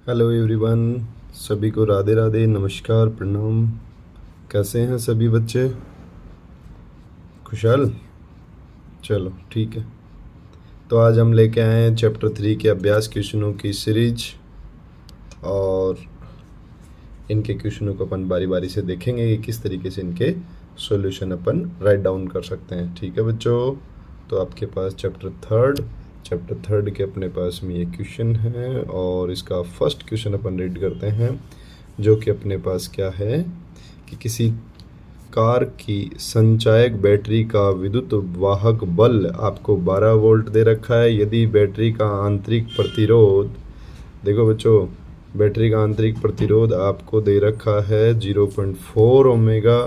Hello everyone, सभी को राधे राधे, नमस्कार, प्रणाम। कैसे हैं सभी बच्चे? खुशहाल? चलो ठीक है। तो आज हम लेके आए हैं चैप्टर 3 के अभ्यास क्वेश्चनों की सीरीज, और इनके क्वेश्चनों को अपन बारी बारी से देखेंगे कि किस तरीके से इनके सॉल्यूशन अपन राइट डाउन कर सकते हैं। ठीक है बच्चों, तो आपके पास चैप्टर थर्ड के अपने पास में ये क्वेश्चन है, और इसका फर्स्ट क्वेश्चन अपन रीड करते हैं, जो कि अपने पास क्या है कि किसी कार की संचायक बैटरी का विद्युत वाहक बल आपको 12 वोल्ट दे रखा है। यदि बैटरी का आंतरिक प्रतिरोध, देखो बच्चों, बैटरी का आंतरिक प्रतिरोध आपको दे रखा है 0.4 ओमेगा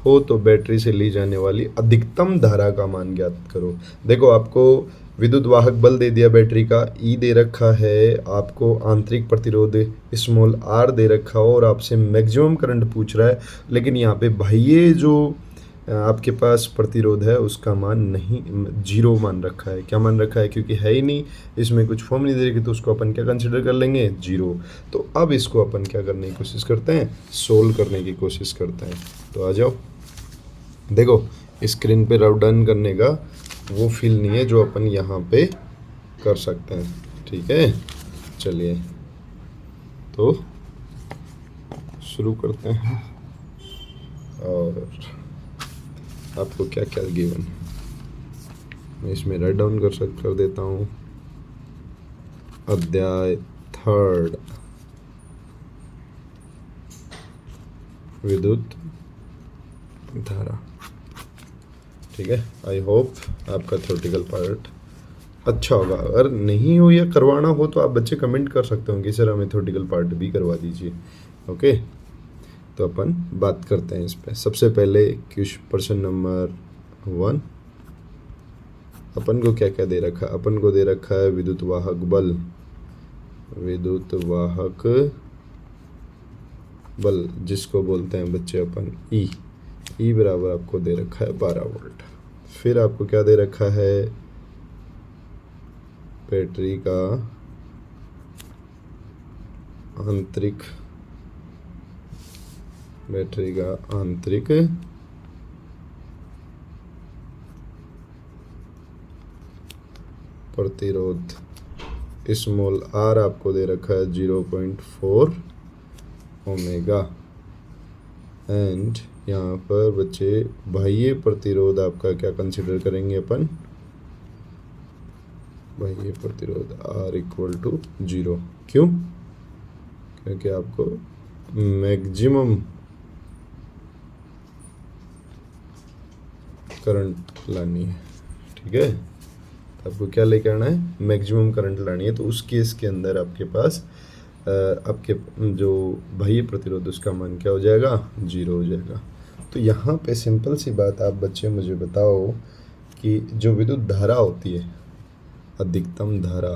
हो, तो बैटरी से ली जाने वाली अधिकतम धारा का मान ज्ञात करो। देखो, आपको विद्युत वाहक बल दे दिया, बैटरी का ई दे रखा है, आपको आंतरिक प्रतिरोध स्मॉल आर दे रखा हो, और आपसे मैक्सिमम करंट पूछ रहा है। लेकिन यहाँ पे बाह्य जो आपके पास प्रतिरोध है उसका मान नहीं, 0 मान रखा है। क्या मान रखा है? क्योंकि है ही नहीं, इसमें कुछ फॉर्म नहीं दे रही, तो उसको अपन क्या कंसिडर कर लेंगे? 0। तो अब इसको अपन क्या करने की कोशिश करते हैं? सोल्व करने की कोशिश करते हैं। तो आ जाओ, देखो स्क्रीन पे राउट डन करने का वो फील नहीं है जो अपन यहाँ पे कर सकते हैं। ठीक है, चलिए तो शुरू करते हैं। और आपको क्या क्या गिवन है मैं इसमें राइट डाउन कर देता हूँ। अध्याय 3, विद्युत धारा। ठीक है, आई होप आपका थ्योरेटिकल पार्ट अच्छा होगा। अगर नहीं हो या करवाना हो तो आप बच्चे कमेंट कर सकते हो कि सर हमें थ्योरेटिकल पार्ट भी करवा दीजिए। ओके, तो अपन बात करते हैं इस पे। सबसे पहले प्रश्न नंबर 1, अपन को क्या क्या दे रखा है? अपन को दे रखा है विद्युत वाहक बल, जिसको बोलते हैं बच्चे अपन ई बराबर आपको दे रखा है 12 वोल्ट। फिर आपको क्या दे रखा है? बैटरी का आंतरिक प्रतिरोध स्मॉल आर आपको दे रखा है 0.4 ओमेगा। एंड यहाँ पर बच्चे बाह्य प्रतिरोध आपका क्या कंसिडर करेंगे अपन? बाह्य प्रतिरोध R इक्वल टू 0। क्यों? क्योंकि आपको मैक्सिमम करंट लानी है। ठीक है, आपको क्या लेके आना है? मैक्सिमम करंट लानी है। तो उस केस के अंदर आपके पास आपके जो बाह्य प्रतिरोध उसका मान क्या हो जाएगा? 0 हो जाएगा। तो यहाँ पे सिंपल सी बात, आप बच्चे मुझे बताओ कि जो विद्युत धारा होती है, अधिकतम धारा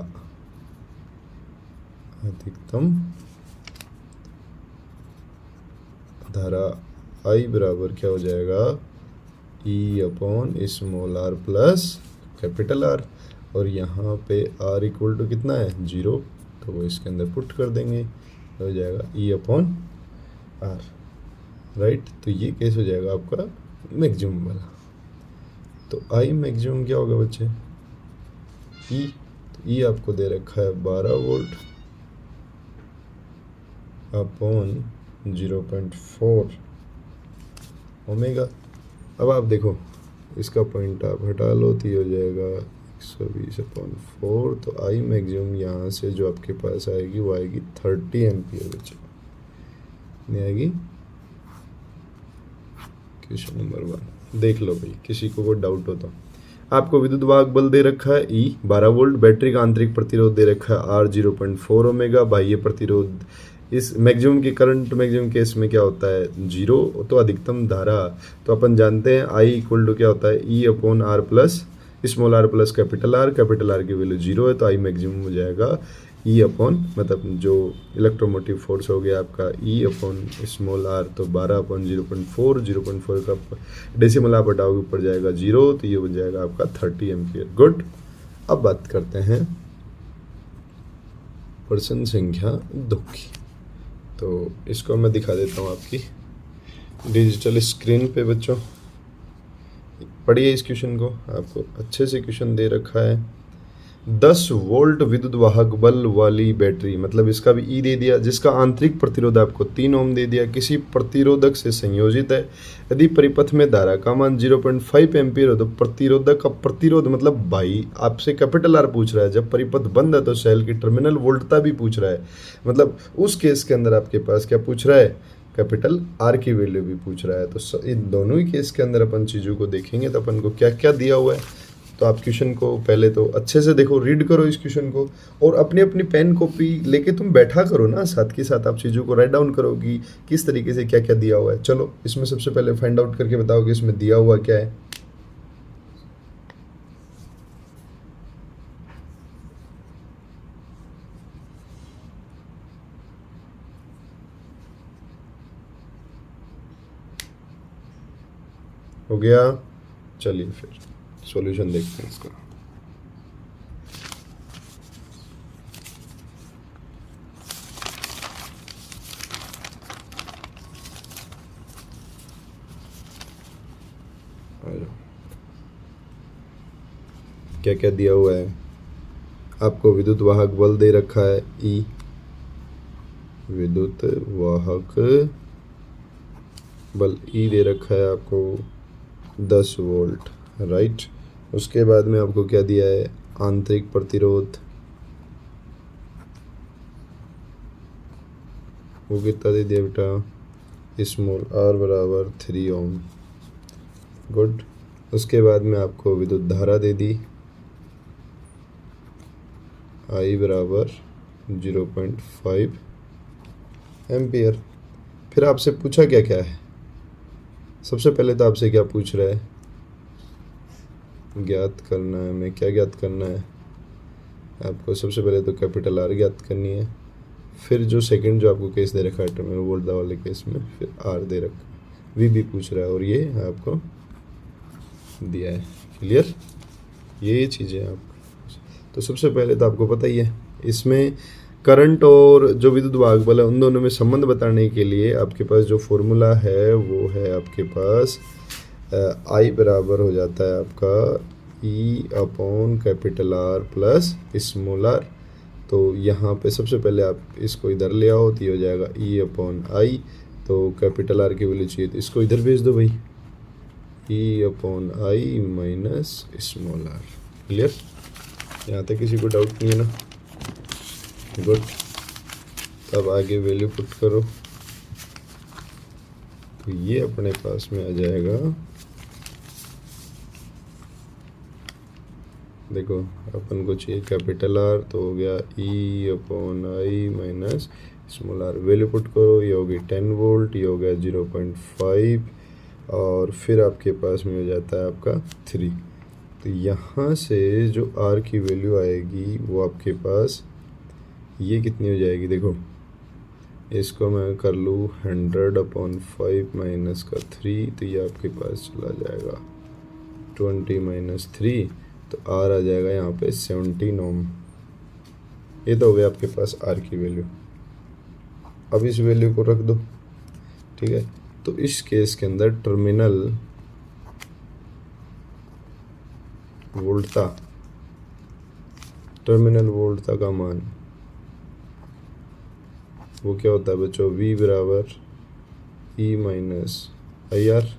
I बराबर क्या हो जाएगा? E upon small r plus capital R। और यहाँ पे R इक्वल टू कितना है? 0। तो वो इसके अंदर पुट कर देंगे, हो जाएगा E अपॉन R। राइट, तो ये केस हो जाएगा आपका मैक्सिमम वाला। तो I मैक्सिमम क्या होगा बच्चे? E। तो E आपको दे रखा है 12 वोल्ट अपॉन 0.4 ओमेगा। अब आप देखो, इसका पॉइंट आप हटा लो तो ये हो जाएगा 120/4। तो I मैक्सिमम यहाँ से जो आपके पास आएगी वो आएगी 30 एम्पियर बच्चे, नहीं आएगी? क्वेश्चन नंबर 1 देख लो भाई, किसी को कोई डाउट हो तो। आपको विद्युत वाहक बल दे रखा है E 12 वोल्ट, बैटरी का आंतरिक प्रतिरोध दे रखा है R 0.4 ओमेगा, बाह्य प्रतिरोध इस मैक्सिमम केस में क्या होता है? 0। तो अधिकतम धारा, तो अपन जानते हैं I इक्वल टू क्या होता है? E upon R plus small r plus capital R की वैल्यू 0 है, तो I मैक्सिमम हो जाएगा E अपॉन, मतलब जो इलेक्ट्रोमोटिव फोर्स हो गया आपका E अपॉन स्मॉल r, तो 12/0.4 का डेसिमल आप हटाओगे ऊपर जाएगा 0, तो ये हो जाएगा आपका 30 एम्पियर। गुड। अब बात करते हैं पर्सन संख्या 2 की। तो इसको मैं दिखा देता हूँ आपकी डिजिटल स्क्रीन पे। बच्चों पढ़िए इस क्वेश्चन को, आपको अच्छे से क्वेश्चन दे रखा है। 10 वोल्ट विद्युत वाहक बल वाली बैटरी, मतलब इसका भी ई दे दिया, जिसका आंतरिक प्रतिरोध आपको 3 ओम दे दिया, किसी प्रतिरोधक से संयोजित है। यदि परिपथ में धारा का मान 0.5 एम्पीयर हो तो प्रतिरोधक का प्रतिरोध, मतलब भाई आपसे कैपिटल आर पूछ रहा है, जब परिपथ बंद है तो सेल की टर्मिनल वोल्टता भी पूछ रहा है, मतलब उस केस के अंदर आपके पास क्या पूछ रहा है, कैपिटल आर की वैल्यू भी पूछ रहा है। तो इन दोनों ही केस के अंदर अपन चीज़ों को देखेंगे तो अपन को क्या क्या दिया हुआ है। तो आप क्वेश्चन को पहले तो अच्छे से देखो, रीड करो इस क्वेश्चन को, और अपनी अपनी पेन कॉपी लेके तुम बैठा करो ना, साथ के साथ आप चीज़ों को राइट डाउन करो कि किस तरीके से क्या क्या दिया हुआ है। चलो इसमें सबसे पहले फाइंड आउट करके बताओ कि इसमें दिया हुआ क्या है। हो गया, चलिए फिर सॉल्यूशन देखते हैं इसका। क्या क्या दिया हुआ है आपको। विद्युत वाहक बल दे रखा है ई, विद्युत वाहक बल ई दे रखा है आपको 10 वोल्ट, राइट। उसके बाद में आपको क्या दिया है, आंतरिक प्रतिरोध, वो कितना दे दिया बेटा, स्मॉल आर बराबर 3 ओम, गुड। उसके बाद में आपको विद्युत धारा दे दी, आई बराबर 0.5 एम्पियर। फिर आपसे पूछा क्या क्या है, सबसे पहले तो आपसे क्या पूछ रहा है, ज्ञात करना है। मैं क्या ज्ञात करना है आपको, सबसे पहले तो कैपिटल आर ज्ञात करनी है, फिर जो सेकंड जो आपको केस दे रखा है टर्मिनल वोल्ट वाले केस में, फिर आर दे रखा, वी भी पूछ रहा है, और ये आपको दिया है। क्लियर, ये चीज़ें आपको। तो सबसे पहले तो आपको पता ही है, इसमें करंट और जो विद्युत वाहक बल है उन दोनों में संबंध बताने के लिए आपके पास जो फॉर्मूला है वो है आपके पास आई बराबर हो जाता है आपका E upon capital R plus small R. तो यहाँ पे सबसे पहले आप इसको इधर ले आओ तो ये हो जाएगा ई अपॉन आई, तो कैपिटल आर की वैल्यू चाहिए तो इसको इधर भेज दो भाई, E upon I minus small R. Clear, यहाँ तक किसी को डाउट नहीं है ना, गुड। तब आगे वैल्यू पुट करो तो ये अपने पास में आ जाएगा, देखो अपन को चाहिए कैपिटल आर, तो हो गया E upon I minus small R. Value put करो, ये होगी 10 वोल्ट, ये हो गया 0.5, और फिर आपके पास में हो जाता है आपका 3। तो यहाँ से जो आर की वैल्यू आएगी वो आपके पास ये कितनी हो जाएगी, देखो इसको मैं कर लूँ 100/5 माइनस का 3, तो ये आपके पास चला जाएगा 20 माइनस 3, तो आर आ जाएगा यहाँ पे 17 ओम। ये तो हो गया आपके पास आर की वैल्यू। अब इस वैल्यू को रख दो, ठीक है। तो इस केस के अंदर टर्मिनल वोल्टता, टर्मिनल वोल्टता का मान वो क्या होता है बच्चों, V बराबर E माइनस आई आर,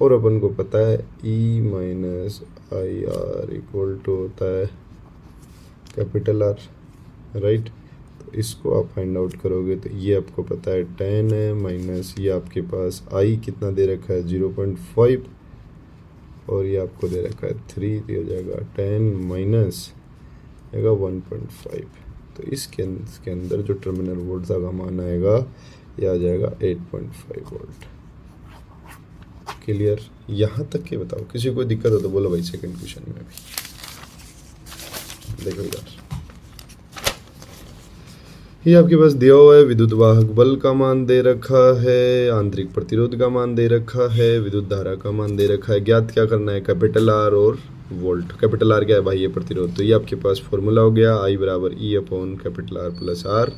और अपन को पता है E minus I R equal to होता है कैपिटल आर, राइट। तो इसको आप फाइंड आउट करोगे तो ये आपको पता है 10 है, माइनस ये आपके पास I कितना दे रखा है 0.5, और ये आपको दे रखा है 3, तो हो जाएगा 10 माइनस आएगा 1.5। तो इसके अंदर जो टर्मिनल वोल्ट का मान आएगा ये आ जाएगा 8.5 वोल्ट। क्लियर, यहाँ तक के बताओ, किसी को दिक्कत हो तो बोलो भाई। सेकंड क्वेश्चन में भी देखो यार, ये आपके पास दिया हुआ है, विद्युत वाहक बल का मान दे रखा है, आंतरिक प्रतिरोध का मान दे रखा है, विद्युत धारा का मान दे रखा है, ज्ञात क्या करना है, कैपिटल आर और वोल्ट। कैपिटल आर क्या है भाई? ये प्रतिरोध। तो ये आपके पास फॉर्मूला हो गया, आई बराबर E upon capital R plus R.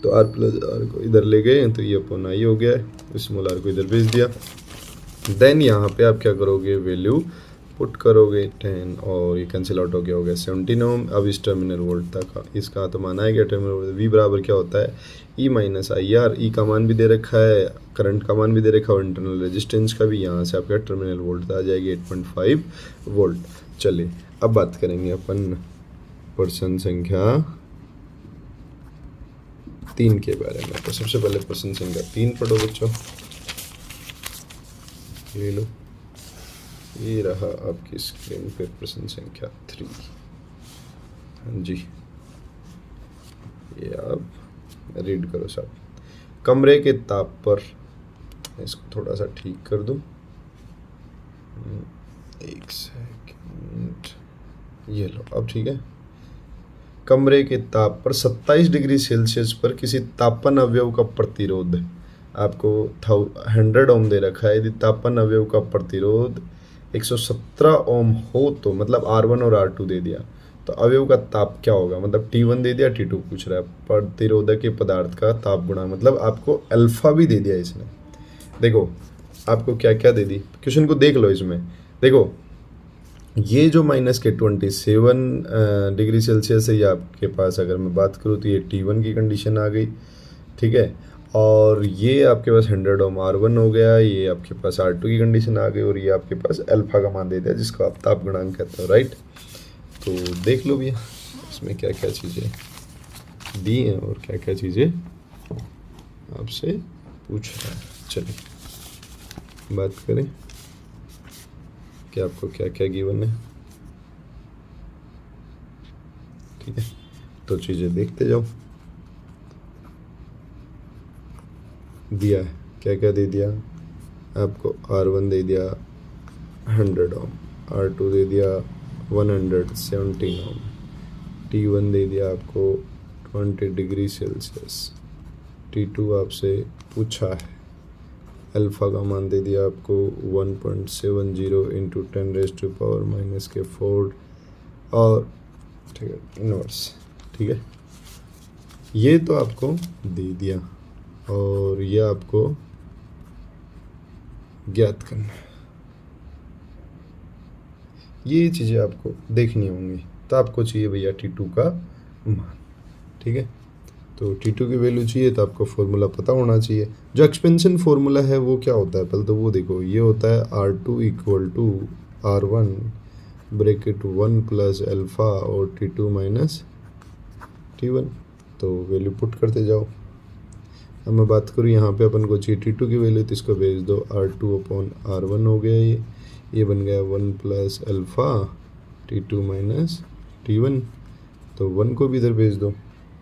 तो आर प्लस आर को इधर ले गए तो ई अपॉन आई हो गया, स्मॉल आर को इधर भेज दिया। देन यहाँ पे आप क्या करोगे, वैल्यू पुट करोगे 10 और ये कैंसिल आउट हो गया 17 ओम। अब इस टर्मिनल वोल्ट तक इसका तो मान आएगा टर्मिनल वी बराबर क्या होता है, ई माइनस आई आर। ई का मान भी दे रखा है, करंट का मान भी दे रखा है और इंटरनल रेजिस्टेंस का भी। यहाँ से आपका टर्मिनल वोल्ट आ जाएगी 8.5 वोल्ट। चलिए अब बात करेंगे अपन प्रश्न संख्या 3 के बारे में। तो सबसे पहले प्रश्न संख्या 3 पढ़ो बच्चों, ले लो, ये रहा आपकी स्क्रीन पे प्रश्न संख्या 3। हाँ जी, ये आप रीड करो साहब। कमरे के ताप पर, इसको थोड़ा सा ठीक कर दूं, एक सेकंड, ये लो अब ठीक है। कमरे के ताप पर 27 डिग्री सेल्सियस पर किसी तापन अवयव का प्रतिरोध आपको 100 ओम दे रखा है। यदि तापन अवयव का प्रतिरोध 117 ओम हो तो, मतलब R1 और R2 दे दिया, तो अवयव का ताप क्या होगा? मतलब T1 दे दिया, T2 पूछ रहा है। प्रतिरोधक के पदार्थ का ताप गुणा, मतलब आपको अल्फा भी दे दिया इसने। देखो आपको क्या क्या दे दी, क्वेश्चन को देख लो। इसमें देखो ये जो -27 डिग्री सेल्सियस है, ये आपके पास अगर मैं बात करूँ तो ये T1 की कंडीशन आ गई, ठीक है। और ये आपके पास 100 ओम R1 हो गया, ये आपके पास R2 की कंडीशन आ गई, और ये आपके पास अल्फा का मान दे दिया जिसको आप ताप गुणांक कहते हो, राइट। तो देख लो भैया इसमें क्या क्या चीज़ें दी हैं और क्या क्या चीज़ें आपसे पूछ रहा है। चलिए बात करें कि आपको क्या क्या गिवन है, ठीक है। तो चीज़ें देखते जाओ। दिया है क्या क्या दे दिया आपको, R1 दे दिया 100 ओम, R2 दे दिया 117 ओम, T1 दे दिया आपको 20 डिग्री सेल्सियस, T2 आपसे पूछा है, अल्फा का मान दे दिया आपको 1.70 इंटू 10⁻⁻⁴ और ठीक है इनवर्स, ठीक है। ये तो आपको दे दिया और ये आपको ज्ञात करना है। ये चीज़ें आपको देखनी होंगी। तो आपको चाहिए भैया T2 का मान, ठीक है। तो T2 की वैल्यू चाहिए तो आपको फॉर्मूला पता होना चाहिए। जो एक्सपेंशन फार्मूला है वो क्या होता है, पहले तो वो देखो। ये होता है R2 = R1 bracket 1 plus alpha और T2 माइनस T1। तो वैल्यू पुट करते जाओ। अब मैं बात करूँ यहाँ पे अपन को चाहिए T2 की वैल्यू, तो इसको भेज दो, R2 अपॉन R1 हो गया, ये बन गया 1 plus alpha T2 minus T1। तो 1 को भी इधर भेज दो,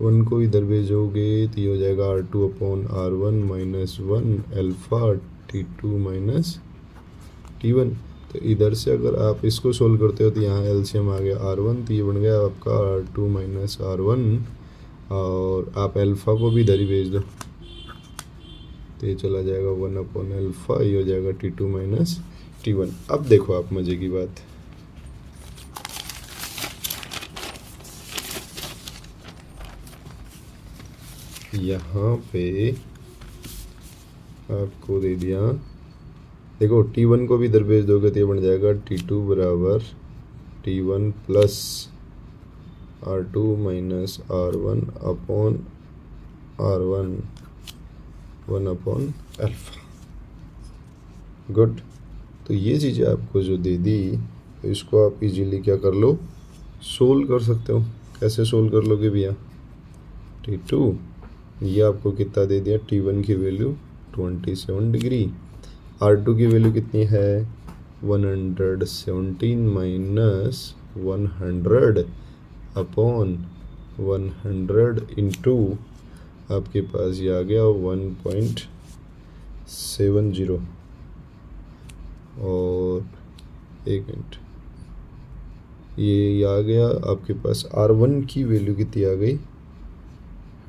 1 को इधर भेजोगे तो ये हो जाएगा R2 upon R1 minus 1 alpha T2 minus T1। तो इधर से अगर आप इसको सोल्व करते हो तो यहाँ एलसीएम आ गया R1, तो ये बन गया आपका R2 माइनस R1, और आप अल्फ़ा को भी इधर ही भेज दो तो ये चला जाएगा 1 अपॉन अल्फ़ा, ये हो जाएगा T2 माइनस T1। अब देखो आप मज़े की बात, यहाँ पे आपको दे दिया, देखो T1 को भी इधर भेज दोगे तो ये बन जाएगा T2 बराबर T1 plus R2 minus R1 upon R1 1 upon alpha. Good. तो ये चीज़ें आपको जो दे दी, तो इसको आप इजीली क्या कर लो, सोल्व कर सकते हो। कैसे सोल्व कर लोगे भैया, T2 ये आपको कितना दे दिया, T1 की वैल्यू 27 डिग्री, R2 की वैल्यू कितनी है 117 माइनस 100 अपॉन 100 इंटू आपके पास ये आ गया 1.70, और एक मिनट, ये आ गया आपके पास R1 की वैल्यू कितनी आ गई,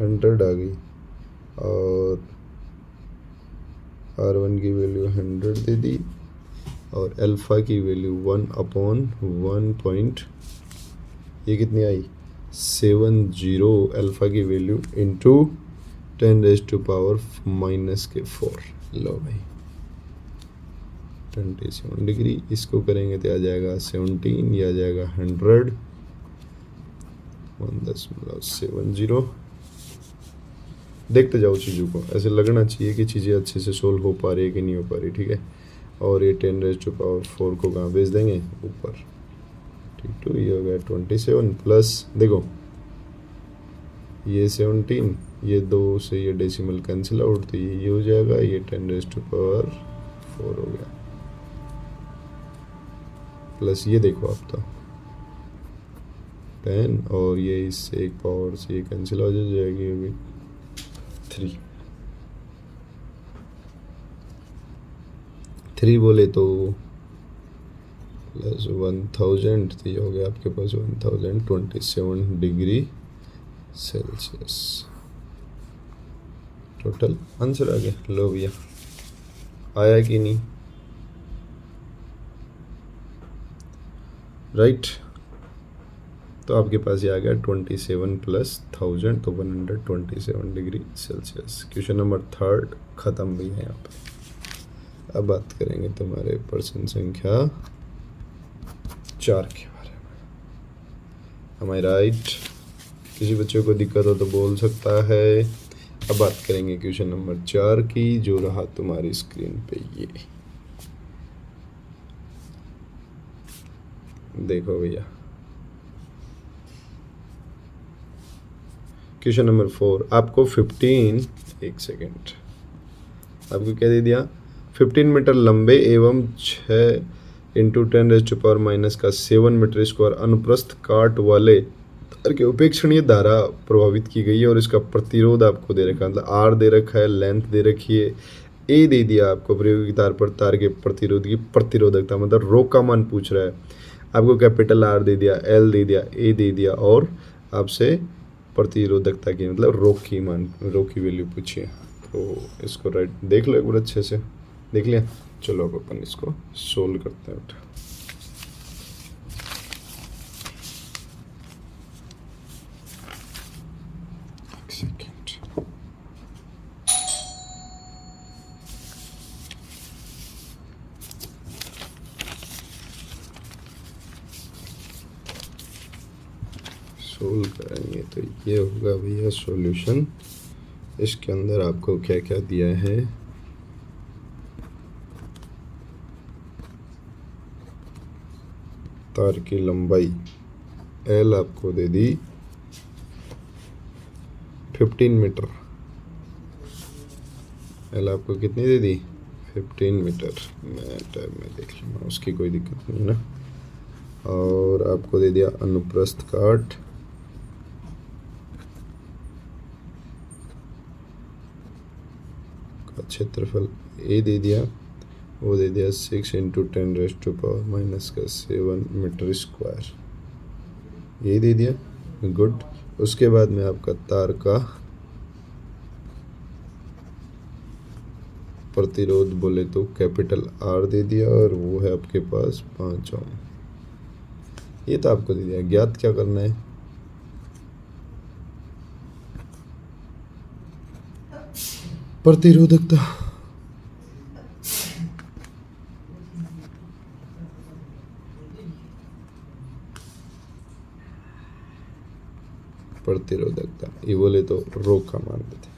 100 आ गई, और R1 की वैल्यू 100 दे दी, और अल्फ़ा की वैल्यू 1/1 पॉइंट, ये कितनी आई 70 अल्फ़ा की वैल्यू इंटू 10⁻⁻⁻⁴। लो भाई 27 डिग्री, इसको करेंगे तो आ जाएगा 17, ये आ जाएगा 100, 1.70। देखते जाओ चीज़ों को, ऐसे लगना चाहिए कि चीज़ें अच्छे से सोल्व हो पा रही है कि नहीं हो पा रही, ठीक है। और ये 10⁻⁴ को कहाँ भेज देंगे, ऊपर, ठीक। तो ये हो गया 27 प्लस, देखो ये 17, ये 2 से ये डेसिमल कैंसिल आउट, तो ये हो जाएगा, ये 10⁻⁴ हो गया, प्लस ये देखो आप तो 10, और ये इससे एक पावर से ये कैंसिल हो जाएगी, होगी 3 बोले तो प्लस 1000, तो ये हो गया आपके पास 1027 डिग्री सेल्सियस टोटल आंसर आ गया। लो भैया, आया कि नहीं, राइट। तो आपके पास ये आ गया 27 प्लस 1000, तो 127 डिग्री सेल्सियस। क्वेश्चन नंबर 3 ख़त्म भी है यहाँ पे। अब बात करेंगे तुम्हारे प्रश्न संख्या 4 के बारे में। Am I right? किसी बच्चे को दिक्कत हो तो बोल सकता है। अब बात करेंगे क्वेश्चन नंबर 4 की, जो रहा तुम्हारी स्क्रीन पे, ये देखो भैया। क्वेश्चन नंबर 4, आपको 15, एक सेकेंड, आपको क्या दे दिया, 15 मीटर लंबे एवं 6 इंटू 10⁻⁻⁷ मीटर स्क्वायर अनुप्रस्थ काट वाले तार के उपेक्षणीय धारा प्रभावित की गई है, और इसका प्रतिरोध आपको दे रखा है, मतलब आर दे रखा है, लेंथ दे रखी है, ए दे दिया आपको प्रयोगी तार पर तार के प्रतिरोध की प्रतिरोधकता, मतलब रो का मान पूछ रहा है आपको, कैपिटल आर दे दिया, एल दे दिया, ए दे दिया, और आपसे प्रतिरोधकता की मतलब रो की मान, रो की वैल्यू पूछिए। तो इसको राइट देख लो एक बार अच्छे से, देख लिया। चलो अब अपन इसको सोल्व करते हैं। एक सेकेंड, सोल्व करेंगे तो ये होगा भैया सॉल्यूशन। इसके अंदर आपको क्या क्या दिया है, तार की लंबाई L आपको दे दी 15 मीटर, L आपको कितनी दे दी 15 मीटर, मैं टाइम में देख लूँगा, उसकी कोई दिक्कत नहीं ना। और आपको दे दिया अनुप्रस्थ काट का क्षेत्रफल ए दे दिया, वो दे दिया 6 इंटू 10⁻⁻⁷ मीटर स्क्वायर, ये दे दिया, गुड। उसके बाद में आपका तार का प्रतिरोध बोले तो कैपिटल आर दे दिया, और वो है आपके पास 5 ओम, ये तो आपको दे दिया। ज्ञात क्या करना है, प्रतिरोधकता, प्रतिरोधकता ये बोले तो रो का मान देते।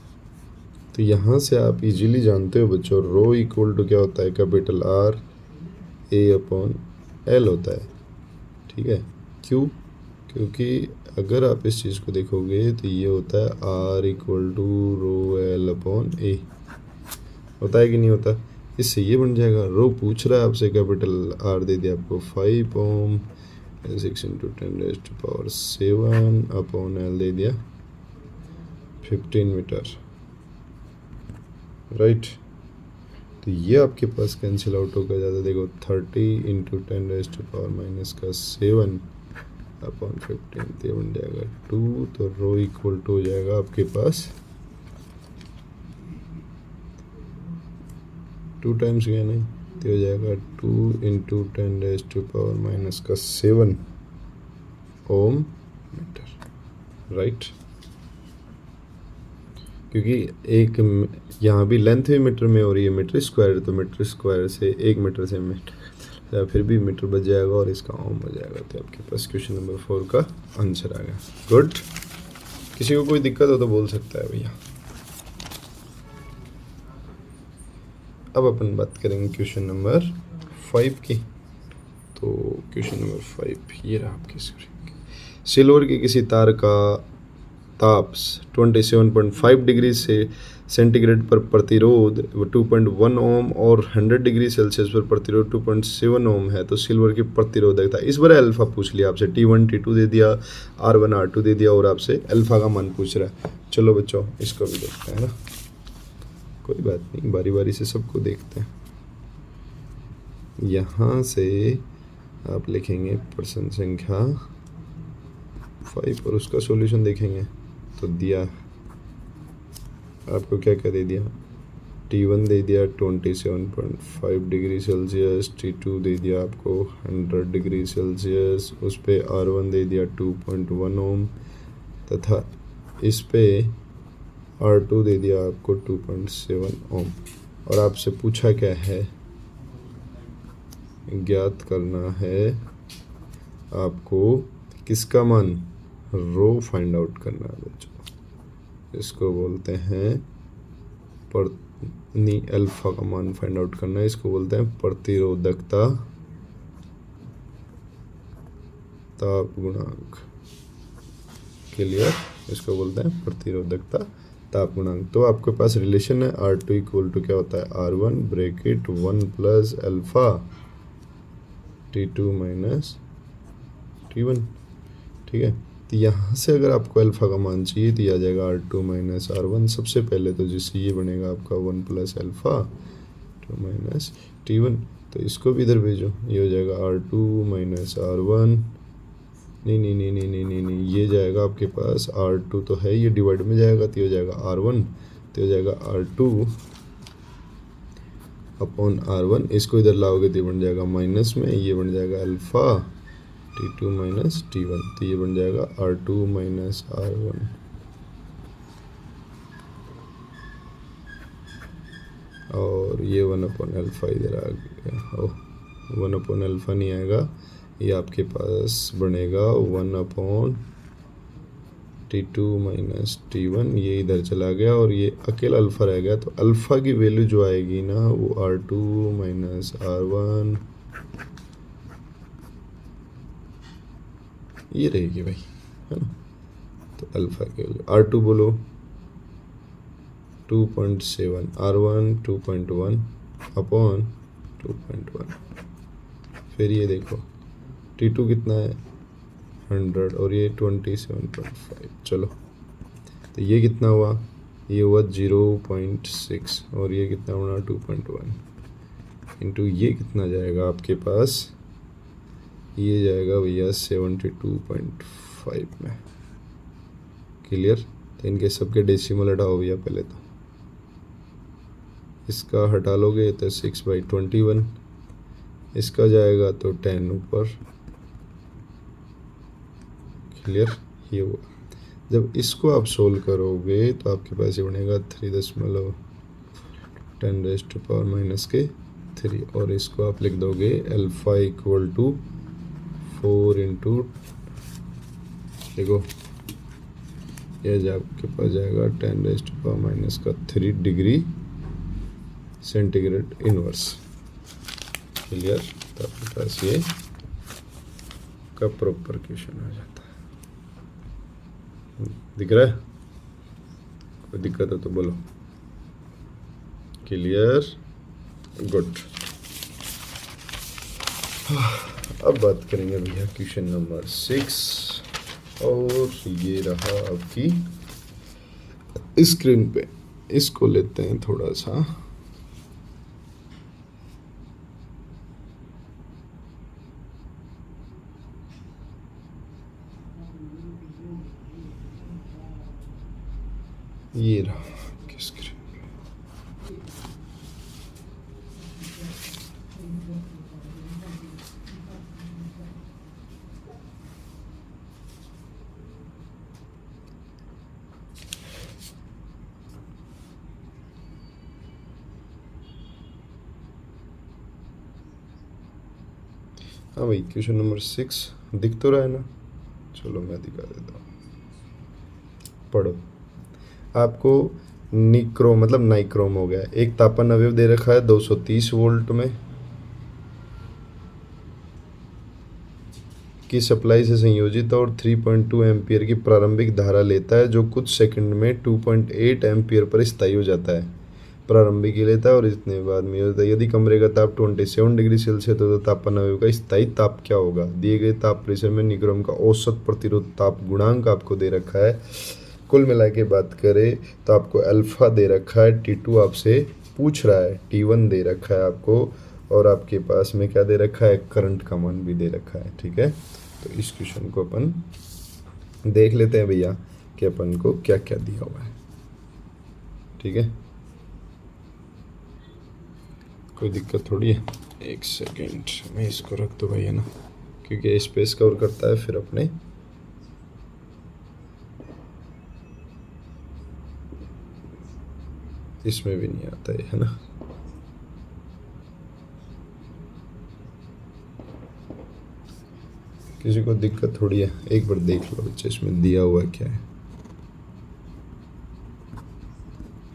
तो यहाँ से आप इजीली जानते हो बच्चों, रो इक्वल टू क्या होता है, कैपिटल आर A/L होता है, ठीक है। क्यों, क्योंकि अगर आप इस चीज़ को देखोगे तो ये होता है R इक्वल टू ρL/A, होता है कि नहीं होता। इससे ये बन जाएगा, रो पूछ रहा है आपसे, कैपिटल आर दे दिया आपको 5 ओम, 6 इंटू 10⁻⁷ अपॉन L दे दिया 15 मीटर, राइट। तो ये आपके पास कैंसिल आउट होकर जाता है, देखो 30 इंटू 10⁻⁷ अपॉन 15, तो बन जाएगा 2, तो रो इक्वल टू हो जाएगा आपके पास 2 टाइम्स गया नहीं, तो हो जाएगा 2 इंटू 10⁻⁻⁷ ओम मीटर, राइट। क्योंकि एक यहाँ भी लेंथ भी मीटर में और ये मीटर स्क्वायर, तो मीटर स्क्वायर से 1 मीटर से मीटर, या फिर भी मीटर बच जाएगा और इसका ओम हो जाएगा। तो आपके पास क्वेश्चन नंबर 4 का आंसर आ गया। गुड। किसी को कोई दिक्कत हो तो बोल सकता है भैया। अब अपन बात करेंगे क्वेश्चन नंबर 5 की। तो क्वेश्चन नंबर 5 ये रहा आपके स्क्रीन। सिल्वर के किसी तार का ताप 27.5 डिग्री से सेंटीग्रेड पर प्रतिरोध 2.1 ओम और 100 डिग्री सेल्सियस पर प्रतिरोध 2.7 ओम है, तो सिल्वर की प्रतिरोधकता इस बार अल्फा पूछ लिया आपसे। T1 T2 दे दिया, R1 R2 दे दिया और आपसे अल्फा का मान पूछ रहा है। चलो बच्चों इसको भी देखते हैं ना, कोई बात नहीं, बारी बारी से सबको देखते हैं। यहाँ से आप लिखेंगे प्रश्न संख्या 5 और उसका सॉल्यूशन देखेंगे। तो दिया आपको क्या क्या दे दिया, T1 दे दिया 27.5 डिग्री सेल्सियस, T2 दे दिया आपको 100 डिग्री सेल्सियस, उस पे R1 दे दिया 2.1 ओम तथा इस पे R2 दे दिया आपको 2.7 ओम। और आपसे पूछा क्या है, ज्ञात करना है आपको किसका मान, रो फाइंड आउट करना है बच्चों। इसको बोलते हैं अल्फा का मान फाइंड आउट करना है, इसको बोलते हैं प्रतिरोधकता ताप गुणांक। क्लियर, इसको बोलते हैं प्रतिरोधकता ताप गुणांक। तो आपके पास रिलेशन है R2 इक्वल टू क्या होता है, R1 bracket 1 plus alpha T2 minus T1, ठीक है। तो यहाँ से अगर आपको अल्फा का मान चाहिए तो आ जाएगा R2 माइनस R1 सबसे पहले, तो जिससे ये बनेगा आपका 1 प्लस अल्फा 2 माइनस T1। तो इसको भी इधर भेजो, ये हो जाएगा R2 माइनस R1, नहीं, ये जाएगा आपके पास R2 तो है, ये डिवाइड में जाएगा तो हो जाएगा R1, तो हो जाएगा R2 अपॉन R1। इसको इधर लाओगे तो ये बन जाएगा माइनस में, ये बन जाएगा अल्फा T2 माइनस T1, तो ये बन जाएगा R2 माइनस R1। और ये 1 अपॉन अल्फा इधर आ गया, ओह 1 अपॉन अल्फा नहीं आएगा, ये आपके पास बनेगा 1 अपॉन T2 माइनस T1, ये इधर चला गया और ये अकेला अल्फा रह गया। तो अल्फा की वैल्यू जो आएगी ना वो R2 माइनस R1 ये रहेगी भाई, है ना। तो अल्फा की वैल्यू R2 बोलो 2.7, R1 2.1 अपॉन 2.1, फिर ये देखो T2 कितना है 100 और ये 27.5। चलो तो ये कितना हुआ, ये हुआ 0.6 और ये कितना होना 2.1 इंटू ये कितना जाएगा आपके पास, ये जाएगा भैया 72.5 में। क्लियर। तो इनके सबके डेसिमल हटाओ भैया, पहले तो इसका हटा लोगे तो 6/21, इसका जाएगा तो 10 ऊपर। क्लियर, ये हुआ। जब इसको आप सोल्व करोगे तो आपके पास ये बनेगा 3.10⁻³ और इसको आप लिख दोगे अल्फा इक्वल टू 4 इंटू, देखो ये जो आपके पास जाएगा 10⁻³ डिग्री सेंटीग्रेड इनवर्स। क्लियर, तो आपके पास ये का प्रॉपर क्वेश्चन आ जाता है। दिख रहा है, कोई दिक्कत है तो बोलो। Clear, good. अब बात करेंगे भैया क्वेश्चन नंबर 6 और ये रहा आपकी स्क्रीन पे। इसको लेते हैं थोड़ा सा, ये रहा आपकी स्क्रीन पे। हाँ भाई, क्वेश्चन नंबर 6 दिख तो रहा है ना? चलो मैं दिखा देता हूँ, पढ़ो। आपको निक्रोम मतलब नाइक्रोम हो गया, एक तापन अवयव दे रखा है 230 वोल्ट में की सप्लाई से संयोजित और 3.2 एम्पियर की प्रारंभिक धारा लेता है, जो कुछ सेकंड में 2.8 एम्पियर पर स्थायी हो जाता है। प्रारंभिक ही लेता है और इतने बाद में होता है। यदि कमरे का ताप 27 डिग्री सेल्सियस है तो तापन अवयव का स्थायी ताप क्या होगा? दिए गए ताप परिसर में निक्रोम का औसत प्रतिरोध ताप गुणांक आपको दे रखा है। कुल मिला के बात करें तो आपको अल्फा दे रखा है, T2 आपसे पूछ रहा है, T1 दे रखा है आपको, और आपके पास में क्या दे रखा है? करंट का मान भी दे रखा है। ठीक है, तो इस क्वेश्चन को अपन देख लेते हैं भैया कि अपन को क्या क्या दिया हुआ है। ठीक है, कोई दिक्कत थोड़ी है। एक सेकेंड, मैं इसको रख दूँ भैया ना, क्योंकि स्पेस कवर करता है फिर अपने इसमें भी नहीं आता है ना। किसी को दिक्कत थोड़ी है, एक बार देख लो बच्चे इसमें दिया हुआ क्या है।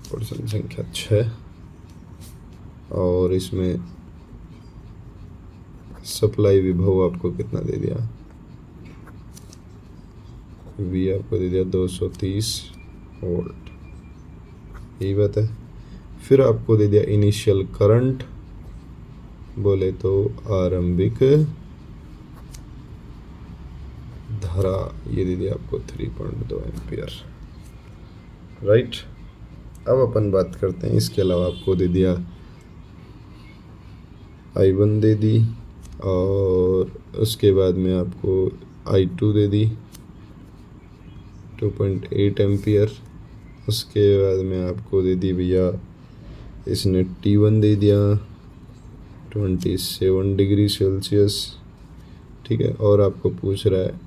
प्रश्न संख्या 6 और इसमें सप्लाई विभव आपको कितना दे दिया? वी आपको दे दिया 230 वोल्ट, यही बात है। फिर आपको दे दिया इनिशियल करंट, बोले तो आरंभिक धारा, ये दे दिया आपको 3.2 एम्पियर। राइट, अब अपन बात करते हैं, इसके अलावा आपको दे दिया I1 दे दी, और उसके बाद में आपको I2 दे दी 2.8 एम्पियर। उसके बाद में आपको दे दी भैया इसने T1 दे दिया 27 डिग्री सेल्सियस। ठीक है, और आपको पूछ रहा है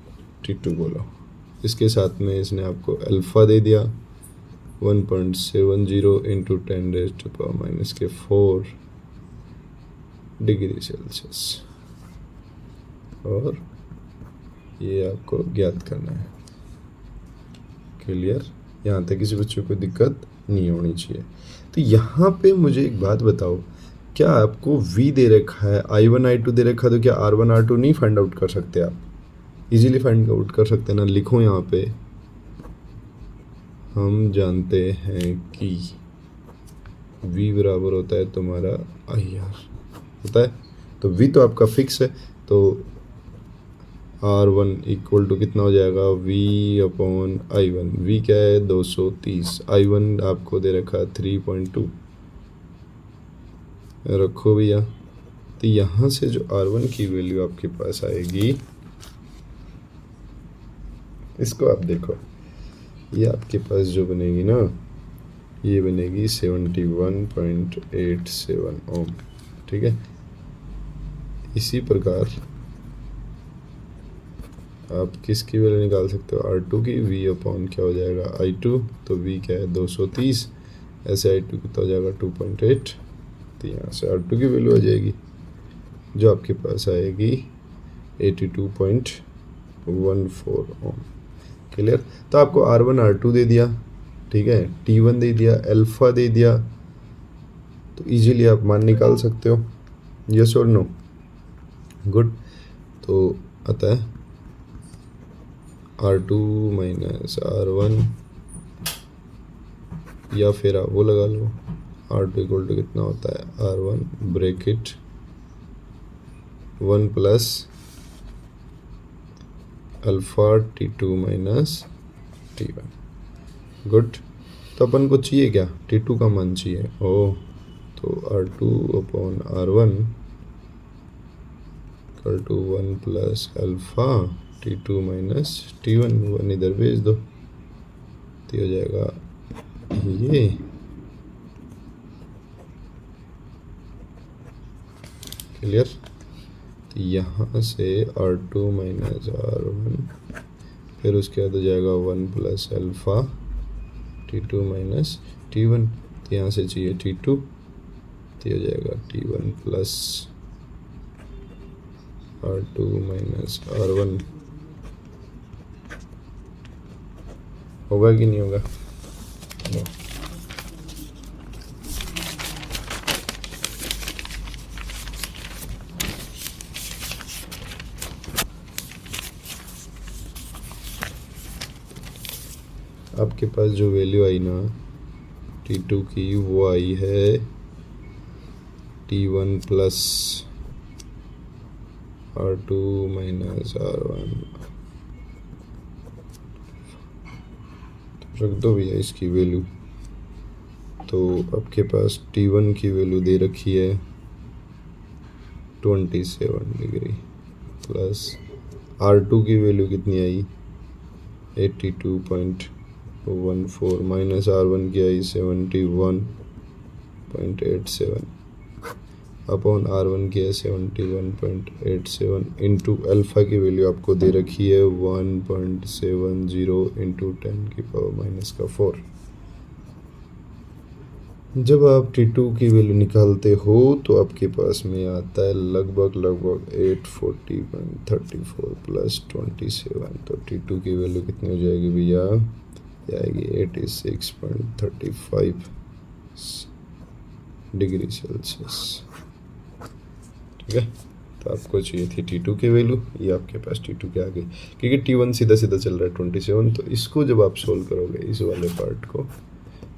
T2 बोलो। इसके साथ में इसने आपको अल्फ़ा दे दिया 1.70 इंटू 10⁻⁴ डिग्री सेल्सियस, और ये आपको ज्ञात करना है। क्लियर? यहाँ तक किसी बच्चे को दिक्कत नहीं होनी चाहिए। तो यहाँ पे मुझे एक बात बताओ, क्या आपको V दे रखा है, I1 I2 दे रखा है, तो क्या R1 R2 नहीं फाइंड आउट कर सकते? आप इजीली फाइंड आउट कर सकते हैं ना। लिखो यहाँ पे, हम जानते हैं कि V बराबर होता है तुम्हारा IR होता है, तो V तो आपका फिक्स है, तो R1 इक्वल टू कितना हो जाएगा? V/I1। V क्या है? 230। I1 आपको दे रखा है 3.2, रखो भैया। तो यहाँ से जो R1 की वैल्यू आपके पास आएगी, इसको आप देखो, ये आपके पास जो बनेगी ना, ये बनेगी 71.87 ओम। ठीक है, इसी प्रकार आप किसकी वैल्यू निकाल सकते हो? R2 की। V/ क्या हो जाएगा? I2, तो V क्या है? 230। ऐसे I2 कितना हो जाएगा? 2.8। तो यहाँ से R2 की वैल्यू आ जाएगी जो आपके पास आएगी 82.14 ओम। क्लियर? तो आपको R1 R2 दे दिया, ठीक है, T1 दे दिया, अल्फ़ा दे दिया, तो इजीली आप मान निकाल सकते हो। यस और नो? गुड। तो आता है R2 माइनस R1, या फिर आप वो लगा लो, R2 इक्वल टू कितना होता है? R1 bracket 1 plus alpha T2 minus T1। Good. तो अपन को चाहिए क्या? T2 का मान चाहिए। ओ, तो R2/R1 equal to 1 plus alpha T2 minus T1। 1 इधर भेज दो, तो हो जाएगा ये। क्लियर? तो यहाँ से R2 माइनस R1, फिर उसके बाद हो जाएगा 1 plus alpha T2 minus T1। तो यहाँ से चाहिए T2, तो हो जाएगा T1 plus R2 minus R1 होगा कि नहीं होगा? नो। आपके पास जो वैल्यू आई ना T2 की, वो आई है T1 plus R2 minus R1। रख दो भैया इसकी वैल्यू। तो आपके पास T1 की वैल्यू दे रखी है 27 डिग्री प्लस R2 की वैल्यू कितनी आई 82.14 माइनस R1 की आई 71.87 अपॉन R1 की है 71.87 इंटू अल्फ़ा की वैल्यू आपको दे रखी है 1.70 इंटू 10⁻⁻⁴। जब आप T2 की वैल्यू निकालते हो तो आपके पास में आता है लगभग 840.34 प्लस 27। तो T2 की वैल्यू कितनी हो जाएगी भैया? ये आएगी 86.35 डिग्री सेल्सियस। ठीक है, तो आपको चाहिए थी T2 की वैल्यू, ये आपके पास T2 के आ गई, क्योंकि T1 सीधा सीधा चल रहा है 27। तो इसको जब आप सोल्व करोगे इस वाले पार्ट को,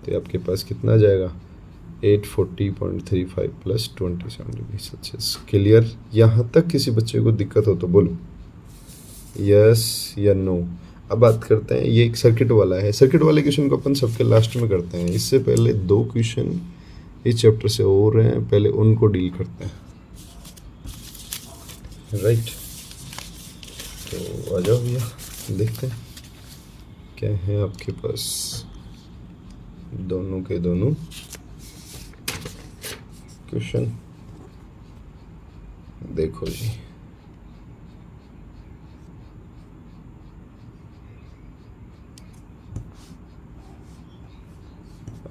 तो आपके पास कितना आ जाएगा 840.35 प्लस 27 डिग्री सेल्सियस। क्लियर? यहाँ तक किसी बच्चे को दिक्कत हो तो बोलो यस या नो। अब बात करते हैं, ये एक सर्किट वाला है। सर्किट वाले क्वेश्चन को अपन सबके लास्ट में करते हैं। इससे पहले 2 क्वेश्चन इस चैप्टर से हो रहे हैं, पहले उनको डील करते हैं। राइट, तो आ जाओ भैया, देखते हैं क्या है आपके पास। दोनों के दोनों क्वेश्चन देखो जी।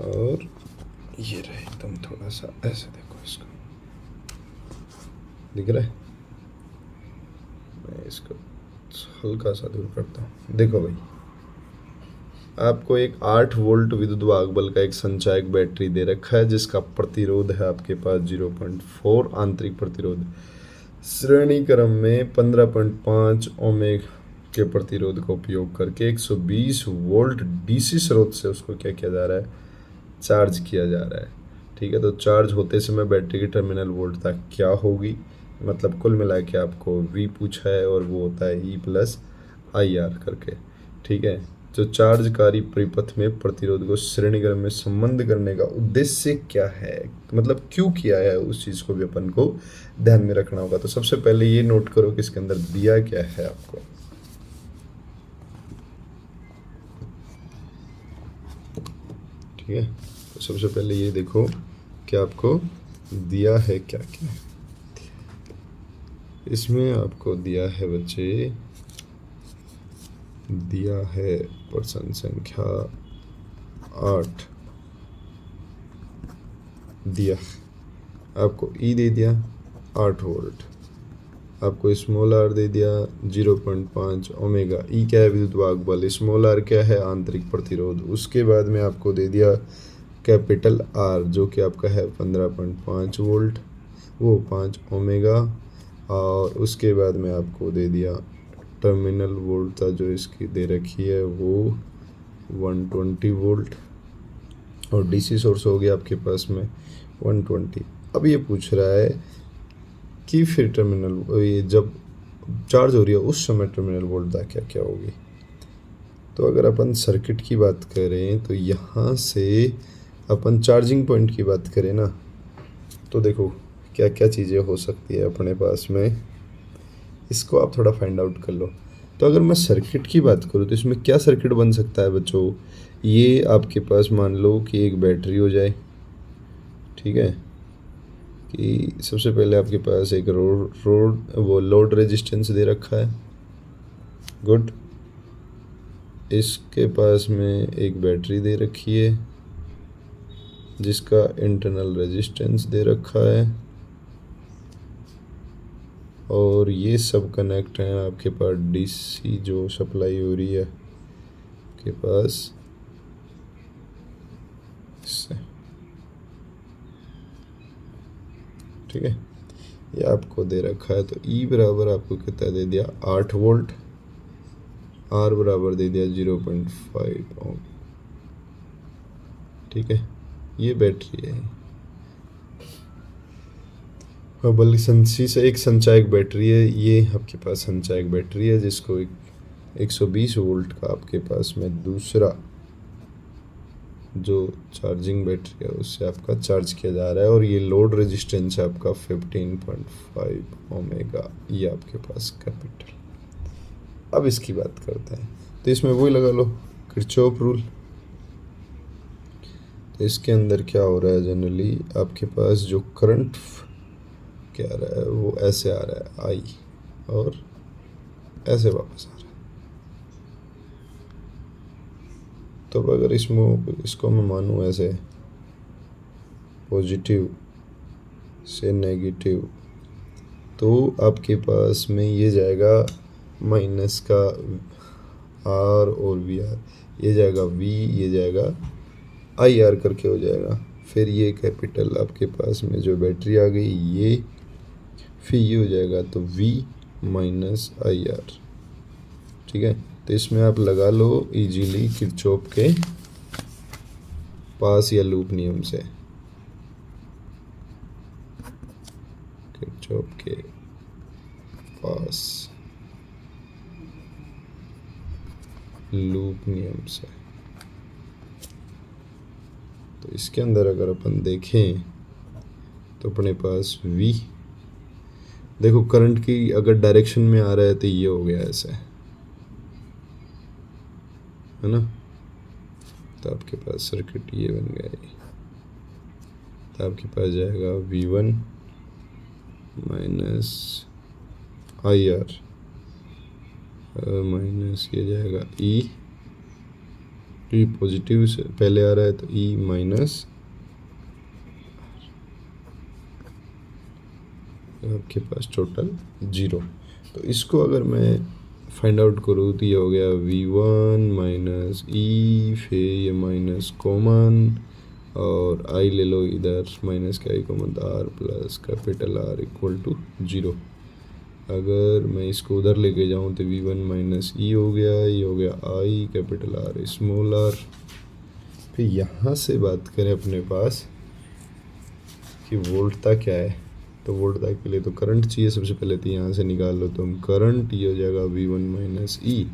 और ये रहे एकदम, थोड़ा सा ऐसे देखो इसको, दिख रहा है? मैं इसको हल्का सा दूर करता हूँ। देखो भाई, आपको एक 8 वोल्ट विद्युत वाहक बल का एक संचायक बैटरी दे रखा है, जिसका प्रतिरोध है आपके पास 0.4, आंतरिक प्रतिरोध श्रेणी क्रम में 15.5 ओमेग के प्रतिरोध का उपयोग करके 120 वोल्ट डीसी स्रोत से उसको क्या किया जा रहा है? चार्ज किया जा रहा है। ठीक है, तो चार्ज होते समय बैटरी की टर्मिनल वोल्टता क्या होगी? मतलब कुल मिला के आपको V पूछा है, और वो होता है E प्लस IR करके। ठीक है, जो चार्जकारी परिपथ में प्रतिरोध को श्रेणीक्रम में संबंध करने का उद्देश्य क्या है, मतलब क्यों किया है, उस चीज़ को भी अपन को ध्यान में रखना होगा। तो सबसे पहले ये नोट करो कि इसके अंदर दिया क्या है आपको। ठीक है, तो सबसे पहले ये देखो कि आपको दिया है क्या क्या। इसमें आपको दिया है बच्चे, दिया है प्रश्न संख्या 8, दिया आपको E दे दिया 8 वोल्ट, आपको स्मॉल r दे दिया 0.5 ओमेगा। E क्या है? विद्युत वाहक बल। स्मॉल r क्या है? आंतरिक प्रतिरोध। उसके बाद में आपको दे दिया कैपिटल R, जो कि आपका है 15.5 वोल्ट, वो 5 ओमेगा। और उसके बाद में आपको दे दिया टर्मिनल वोल्टता, जो इसकी दे रखी है वो 120 वोल्ट, और डीसी सोर्स हो गया आपके पास में 120। अब ये पूछ रहा है कि फिर टर्मिनल, ये जब चार्ज हो रही है उस समय टर्मिनल वोल्टता क्या क्या होगी। तो अगर अपन सर्किट की बात करें, तो यहाँ से अपन चार्जिंग पॉइंट की बात करें ना, तो देखो क्या क्या चीज़ें हो सकती है अपने पास में, इसको आप थोड़ा फाइंड आउट कर लो। तो अगर मैं सर्किट की बात करूँ तो इसमें क्या सर्किट बन सकता है बच्चों? ये आपके पास मान लो कि एक बैटरी हो जाए। ठीक है, कि सबसे पहले आपके पास एक लोड रेजिस्टेंस दे रखा है। गुड, इसके पास में एक बैटरी दे रखी है जिसका इंटरनल रेजिस्टेंस दे रखा है। और ये सब कनेक्ट हैं आपके पास डीसी जो सप्लाई हो रही है आपके पास इससे, ठीक है। ये आपको दे रखा है, तो ई बराबर आपको कितना दे दिया 8 वोल्ट, आर बराबर दे दिया 0.5 ओम, ठीक है। ये बैटरी है, बल्कि संची से एक संचायक बैटरी है, ये आपके पास संचायक बैटरी है जिसको 120 वोल्ट का आपके पास में दूसरा जो चार्जिंग बैटरी है उससे आपका चार्ज किया जा रहा है, और ये लोड रेजिस्टेंस है आपका 15.5 ओमेगा, ये आपके पास कैपिटल। अब इसकी बात करते हैं, तो इसमें वही लगा लो किरचॉफ रूल। तो इसके अंदर क्या हो रहा है, जनरली आपके पास जो करंट क्या आ रहा है वो ऐसे आ रहा है आई, और ऐसे वापस आ रहा है। तो अब अगर इसको मैं मानूँ ऐसे पॉजिटिव से नेगेटिव, तो आपके पास में ये जाएगा माइनस का आर और वी आर, ये जाएगा वी, ये जाएगा आई आर करके हो जाएगा। फिर ये कैपिटल आपके पास में जो बैटरी आ गई ये, फिर ये हो जाएगा तो वी माइनस आई आर, ठीक है। तो इसमें आप लगा लो इजीली किरचॉफ के पास या लूप नियम से, किरचॉफ के पास लूप नियम से। तो इसके अंदर अगर अपन देखें तो अपने पास V, देखो करंट की अगर डायरेक्शन में आ रहा है तो ये हो गया ऐसे, है ना। तो आपके पास सर्किट ये बन गया है। तो आपके पास जाएगा V1 minus I are minus ये जाएगा ई पॉजिटिव से पहले आ रहा है तो ई माइनस आपके पास टोटल 0। तो इसको अगर मैं फाइंड आउट करूँ तो ये हो गया V1 माइनस ई, फिर ये माइनस कॉमन और आई ले लो इधर, माइनस का I common R plus capital R equal to 0। अगर मैं इसको उधर लेके जाऊँ तो V1 माइनस ई हो गया, ये हो गया I capital R small R. फिर यहाँ से बात करें अपने पास कि वोल्टता क्या है, तो वोल्टता के लिए तो करंट चाहिए सबसे पहले, तो यहाँ से निकाल लो तुम करंट, ये हो जाएगा V1 minus E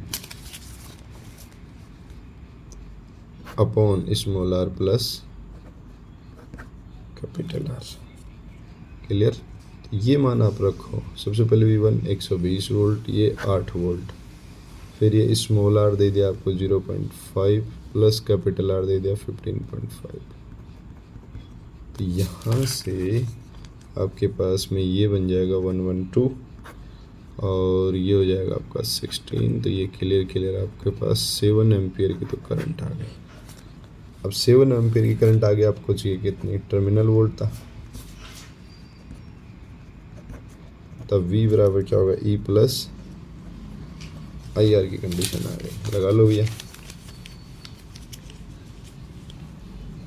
upon small R plus capital R. Clear. ये मान आप रखो, सबसे पहले V1 120 वोल्ट, ये 8 वोल्ट, फिर ये स्मॉल आर दे दिया आपको 0.5 प्लस कैपिटल आर दे दिया 15.5। तो यहाँ से आपके पास में ये बन जाएगा 112 और ये हो जाएगा आपका 16। तो ये क्लियर आपके पास 7 एम्पियर की तो करंट आ गई। अब 7 एम्पियर की करंट आ गई, आपको चाहिए कितनी, टर्मिनल वोल्ट था। तब V बराबर क्या होगा, E प्लस आई आर की कंडीशन आ गई, लगा लो भैया।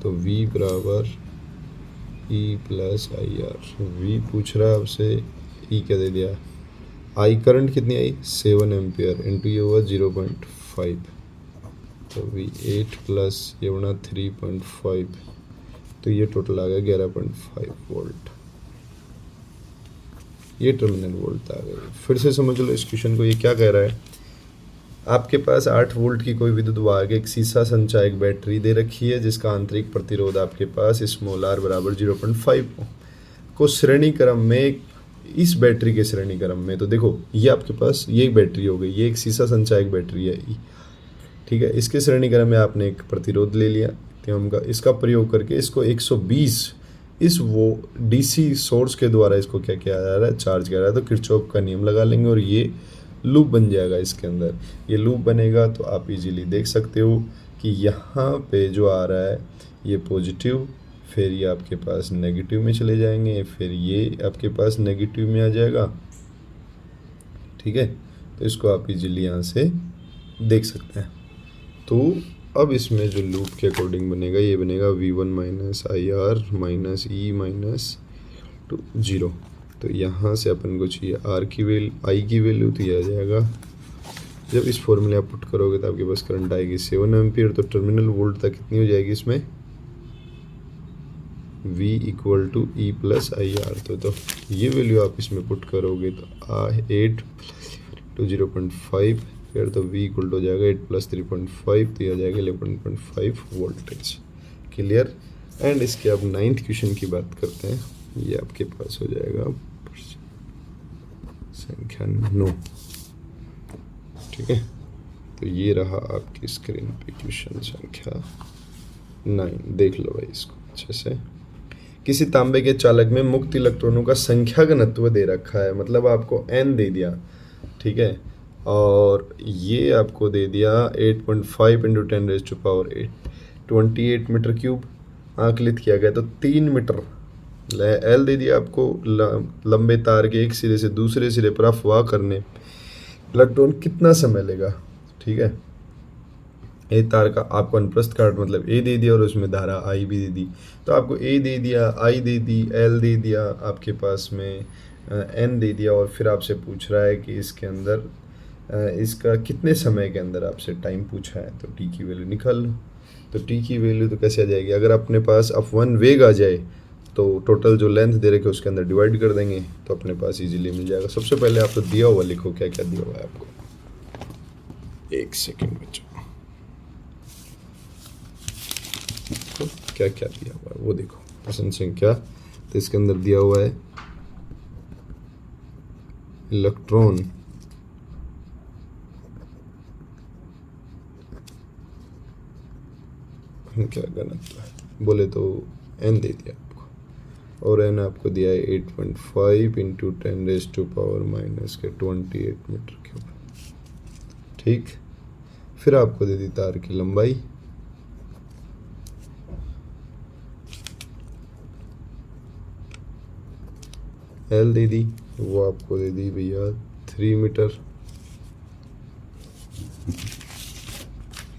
तो V बराबर E plus I are, V पूछ रहा है आपसे, E क्या दे दिया, आई करंट कितनी आई 7 एम्पियर इंटू ये हुआ 0.5, तो V8 प्लस ये बना 3.5, तो ये टोटल आ गया 11.5 वोल्ट। ये टर्मिनल वोल्ट आ गई। फिर से समझ लो इस क्वेश्चन को, ये क्या कह रहा है, आपके पास 8 वोल्ट की कोई विद्युत वाहक एक सीसा संचायक बैटरी दे रखी है जिसका आंतरिक प्रतिरोध आपके पास स्मॉल आर बराबर 0.5 को श्रेणी क्रम में, इस बैटरी के श्रेणी क्रम में, तो देखो ये आपके पास ये एक बैटरी हो गई, ये एक सीसा संचायक बैटरी है, ठीक है। इसके श्रेणी क्रम में आपने एक प्रतिरोध ले लिया, तो हम इसका प्रयोग करके इसको 120 इस वो डीसी सोर्स के द्वारा इसको क्या किया जा रहा है, चार्ज किया जा रहा है। तो किरचॉफ का नियम लगा लेंगे और ये लूप बन जाएगा। इसके अंदर ये लूप बनेगा तो आप इजीली देख सकते हो कि यहाँ पे जो आ रहा है ये पॉजिटिव, फिर ये आपके पास नेगेटिव में चले जाएंगे, फिर ये आपके पास नेगेटिव में आ जाएगा, ठीक है, तो इसको आप इजीली यहाँ से देख सकते हैं। तो अब इसमें जो लूप के अकॉर्डिंग बनेगा, ये बनेगा v1 minus I are minus E minus two 0। तो यहाँ से अपन को चाहिए आर की वैल्यू, आई की वैल्यू, तो ये आ जाएगा, जब इस फॉर्मूले आप पुट करोगे तो आपके पास करंट आएगी 7 एम्पियर। तो टर्मिनल वोल्ट तक कितनी हो जाएगी इसमें, v equal to E plus I R. तो ये वैल्यू आप इसमें पुट करोगे तो 8 टू 0.5, फिर तो v इक्वल टू हो जाएगा 8 प्लस 3.5, तो ये आ जाएगा 11.5 वोल्टेज। क्लियर। एंड इसके अब 9th क्वेश्चन की बात करते हैं। ये आपके पास हो जाएगा संख्या 9, ठीक है। तो ये रहा आपकी स्क्रीन पे क्वेश्चन संख्या 9। देख लो भाई इसको अच्छे से। किसी तांबे के चालक में मुक्त इलेक्ट्रॉनों का संख्या घनत्व दे रखा है, मतलब आपको n दे दिया, ठीक है, और ये आपको दे दिया 8.5 इंटू 10⁻⁸ 28 मीटर क्यूब आंकलित किया गया। तो 3 मीटर एल दे दिया आपको। लंबे तार के एक सिरे से दूसरे सिरे पर अफवाह करने इलेक्ट्रॉन कितना समय लेगा, ठीक है। ए तार का आपको अनुप्रस्थ काट मतलब ए दे दिया और उसमें धारा आई भी दे दी। तो आपको ए दे दिया, आई दे दी, एल दे दिया, आपके पास में एन दे दिया, और फिर आपसे पूछ रहा है कि इसके अंदर इसका कितने समय के अंदर आपसे टाइम पूछा है। तो टी की वैल्यू निकाल लो। तो टी की वैल्यू तो कैसे आ जाएगी, अगर अपने पास F1 वेग आ जाए तो टोटल जो लेंथ दे रखे उसके अंदर डिवाइड कर देंगे तो अपने पास इजीली मिल जाएगा। सबसे पहले आप तो दिया हुआ लिखो, क्या क्या दिया हुआ है आपको। एक सेकेंड बच्चों, तो क्या क्या दिया हुआ है वो देखो। प्रश्न संख्या, तो इसके अंदर दिया हुआ है इलेक्ट्रॉन क्या घनत्व है, बोले तो n दे दिया आपको, और n आपको दिया है 8.5 इंटू 10⁻⁻28 मीटर क्यूब, ठीक। फिर आपको दे दी तार की लंबाई, L दे दी, वो आपको दे दी भैया 3 मीटर,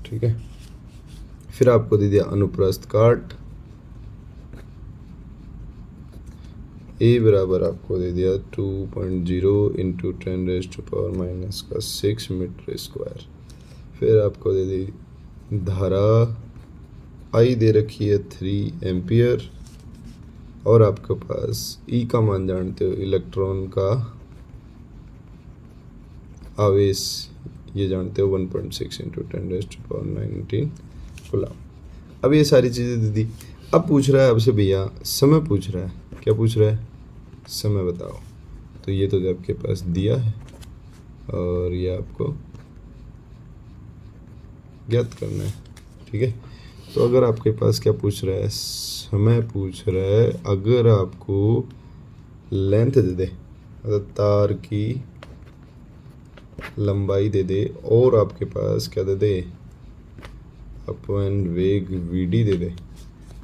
ठीक है। फिर आपको दे दिया अनुप्रस्थ काट, A बराबर आपको दे दिया 2.0 इंटू 10⁻⁻6 मीटर स्क्वायर। फिर आपको दे दी धारा I दे रखी है 3 एम्पियर, और आपके पास E का मान जानते हो, इलेक्ट्रॉन का आवेश ये जानते हो 1.6 इंटू 10⁻19 कूलम। अब ये सारी चीज़ें दे दी। अब पूछ रहा है आपसे भैया समय पूछ रहा है, क्या पूछ रहा है, समय बताओ। तो ये तो आपके पास दिया है और ये आपको ज्ञात करना है, ठीक है। तो अगर आपके पास क्या पूछ रहा है, समय पूछ रहा है, अगर आपको लेंथ दे दे, मतलब तार की लंबाई दे दे, और आपके पास क्या दे दे, अपन वेग vd दे दे,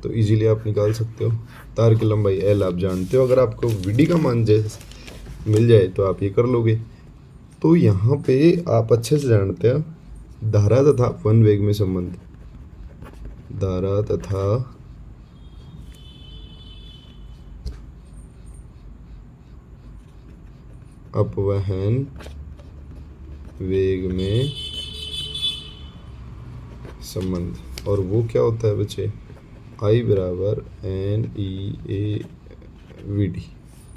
तो इजीली आप निकाल सकते हो। तार की लंबाई l आप जानते हो, अगर आपको vd का मान मिल जाए तो आप ये कर लोगे। तो यहाँ पे आप अच्छे से जानते हो धारा तथा अपवन वेग में संबंध, धारा तथा अपवहन वेग में संबंध, और वो क्या होता है बच्चे, I बराबर NEAVD,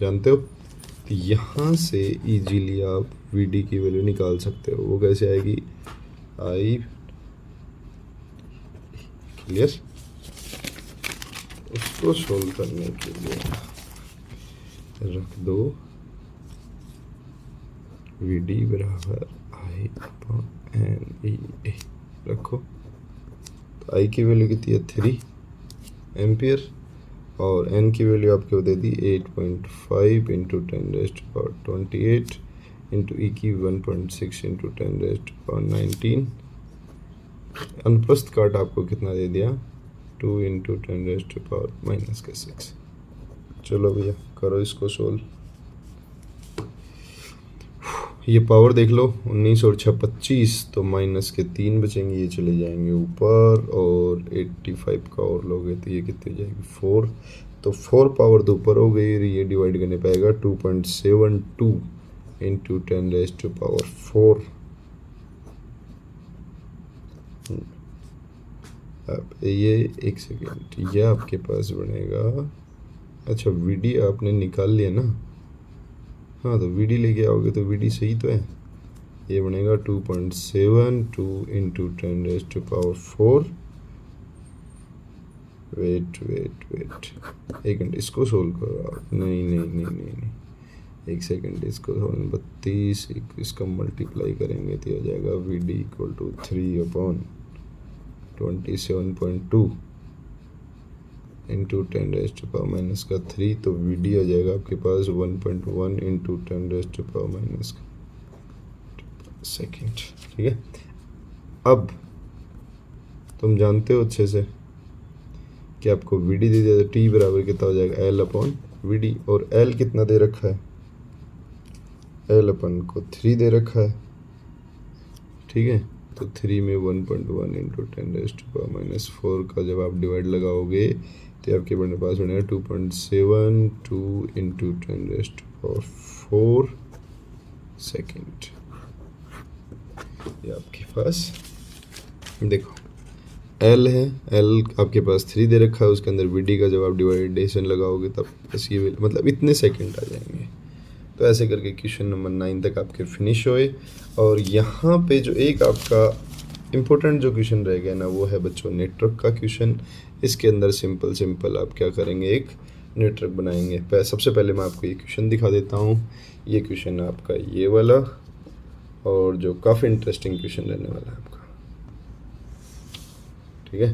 जानते हो। तो यहाँ से इजीली आप VD की वैल्यू निकाल सकते हो। वो कैसे आएगी, I, क्लियर। उसको सोल्व करने के लिए रख दो VD बराबर I/NEA रखो। तो I की वैल्यू कितनी है 3 एम्पियर, और N की वैल्यू आपको दे दी 8.5 इंटू 10⁻28 इंटू E की 1.6 इंटू 10⁻19। अनुप्रस्थ काट आपको कितना दे दिया 2 इंटू 10⁻⁻6। चलो भैया करो इसको सोल्व। ये पावर देख लो, 19 और 6 25, तो माइनस के 3 बचेंगे, ये चले जाएंगे ऊपर, और 85 का और लोगे तो ये कितनी हो जाएगी 4, तो 4 पावर तो ऊपर हो गई, और ये डिवाइड करने पाएगा 2.72 इंटू 10⁴। अब ये एक सेकेंड, ये आपके पास बनेगा, अच्छा वीडी आपने निकाल लिया ना, हाँ तो वीडी लेके आओगे तो वीडी सही तो है, ये बनेगा 2.72 इंटू 10⁴। वेट एक मिनट, इसको सोल्व करो आप, नहीं, एक सेकेंड, इसको 32 इसका मल्टीप्लाई करेंगे तो हो जाएगा V D equal to 3/27.2 into 10⁻³ तो वी डी आ जाएगा आपके पास 1.1 इंटू 10⁻⁻²। ठीक है, अब तुम जानते हो अच्छे से कि आपको वी डी दे दिया तो टी बराबर कितना हो जाएगा L/VD, और L कितना दे रखा है, L अपन को 3 दे रखा है, ठीक है, तो 3 में 1.1 इंटू 10⁻⁴ का जब आप डिवाइड लगाओगे तो आपके बने पास बनेगा 2.72 इंटू 10⁴ सेकेंड। ये आपके पास देखो L है, L आपके पास 3 दे रखा है, उसके अंदर VD का जब आप डिवाइडेशन लगाओगे तब बस ये मतलब इतने सेकंड आ जाएंगे। तो ऐसे करके क्वेश्चन नंबर 9 तक आपके फिनिश हुए। और यहाँ पे जो एक आपका इम्पोर्टेंट जो क्वेश्चन रह गया ना, वो है बच्चों नेटवर्क का क्वेश्चन। इसके अंदर सिंपल आप क्या करेंगे, एक नेटवर्क बनाएंगे। सबसे पहले मैं आपको ये क्वेश्चन दिखा देता हूँ। ये क्वेश्चन है आपका ये वाला, और जो काफ़ी इंटरेस्टिंग क्वेश्चन रहने वाला है आपका, ठीक है।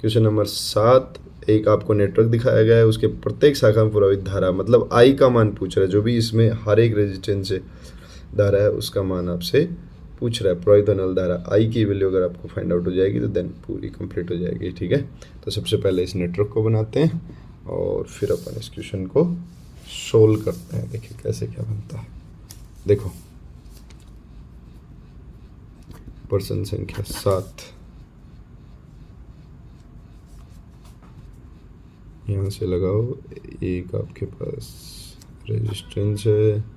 क्वेश्चन नंबर 7, एक आपको नेटवर्क दिखाया गया है, उसके प्रत्येक शाखा में प्रवाहित धारा, मतलब आई का मान पूछ रहा है, जो भी इसमें हर एक रेजिस्टेंस से धारा है उसका मान आपसे पूछ रहा है। प्रवाहित होने वाली धारा आई की वैल्यू अगर आपको फाइंड आउट हो जाएगी तो देन पूरी कंप्लीट हो जाएगी, ठीक है। तो सबसे पहले इस नेटवर्क को बनाते हैं और फिर अपन इस क्वेश्चन को सोल्व करते हैं। देखिए कैसे क्या बनता है। देखो पर्सन संख्या 7, यहाँ से लगाओ। एक आपके पास रेजिस्टेंस है,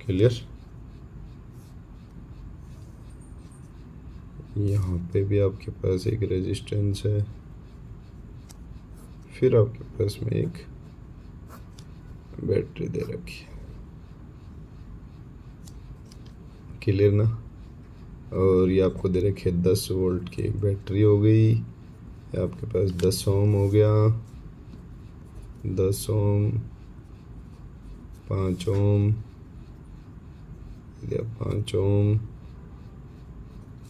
क्लियर। यहाँ पे भी आपके पास एक रेजिस्टेंस है, फिर आपके पास में एक बैटरी दे रखी है, क्लियर ना। और ये आपको दे रखी है 10 वोल्ट की एक बैटरी हो गई। ये आपके पास 10 ओम हो गया, 10 ओम, 5 ओम, 5 ओम,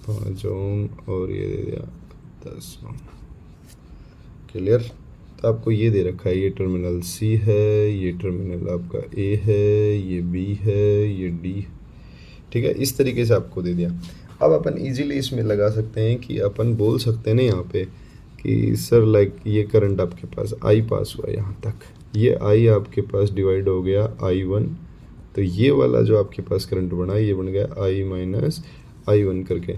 5 ओम, और ये दे दिया 10 ओम, क्लियर। तो आपको ये दे रखा है, ये टर्मिनल C है, ये टर्मिनल आपका A है, ये B है, ये D, ठीक है। इस तरीके से आपको दे दिया। अब अपन इजीली इसमें लगा सकते हैं कि अपन बोल सकते हैं ना यहाँ पे कि सर लाइक ये करंट आपके पास I पास हुआ यहाँ तक, ये I आपके पास डिवाइड हो गया I1, तो ये वाला जो आपके पास करंट बना ये बन गया I माइनस I1 करके।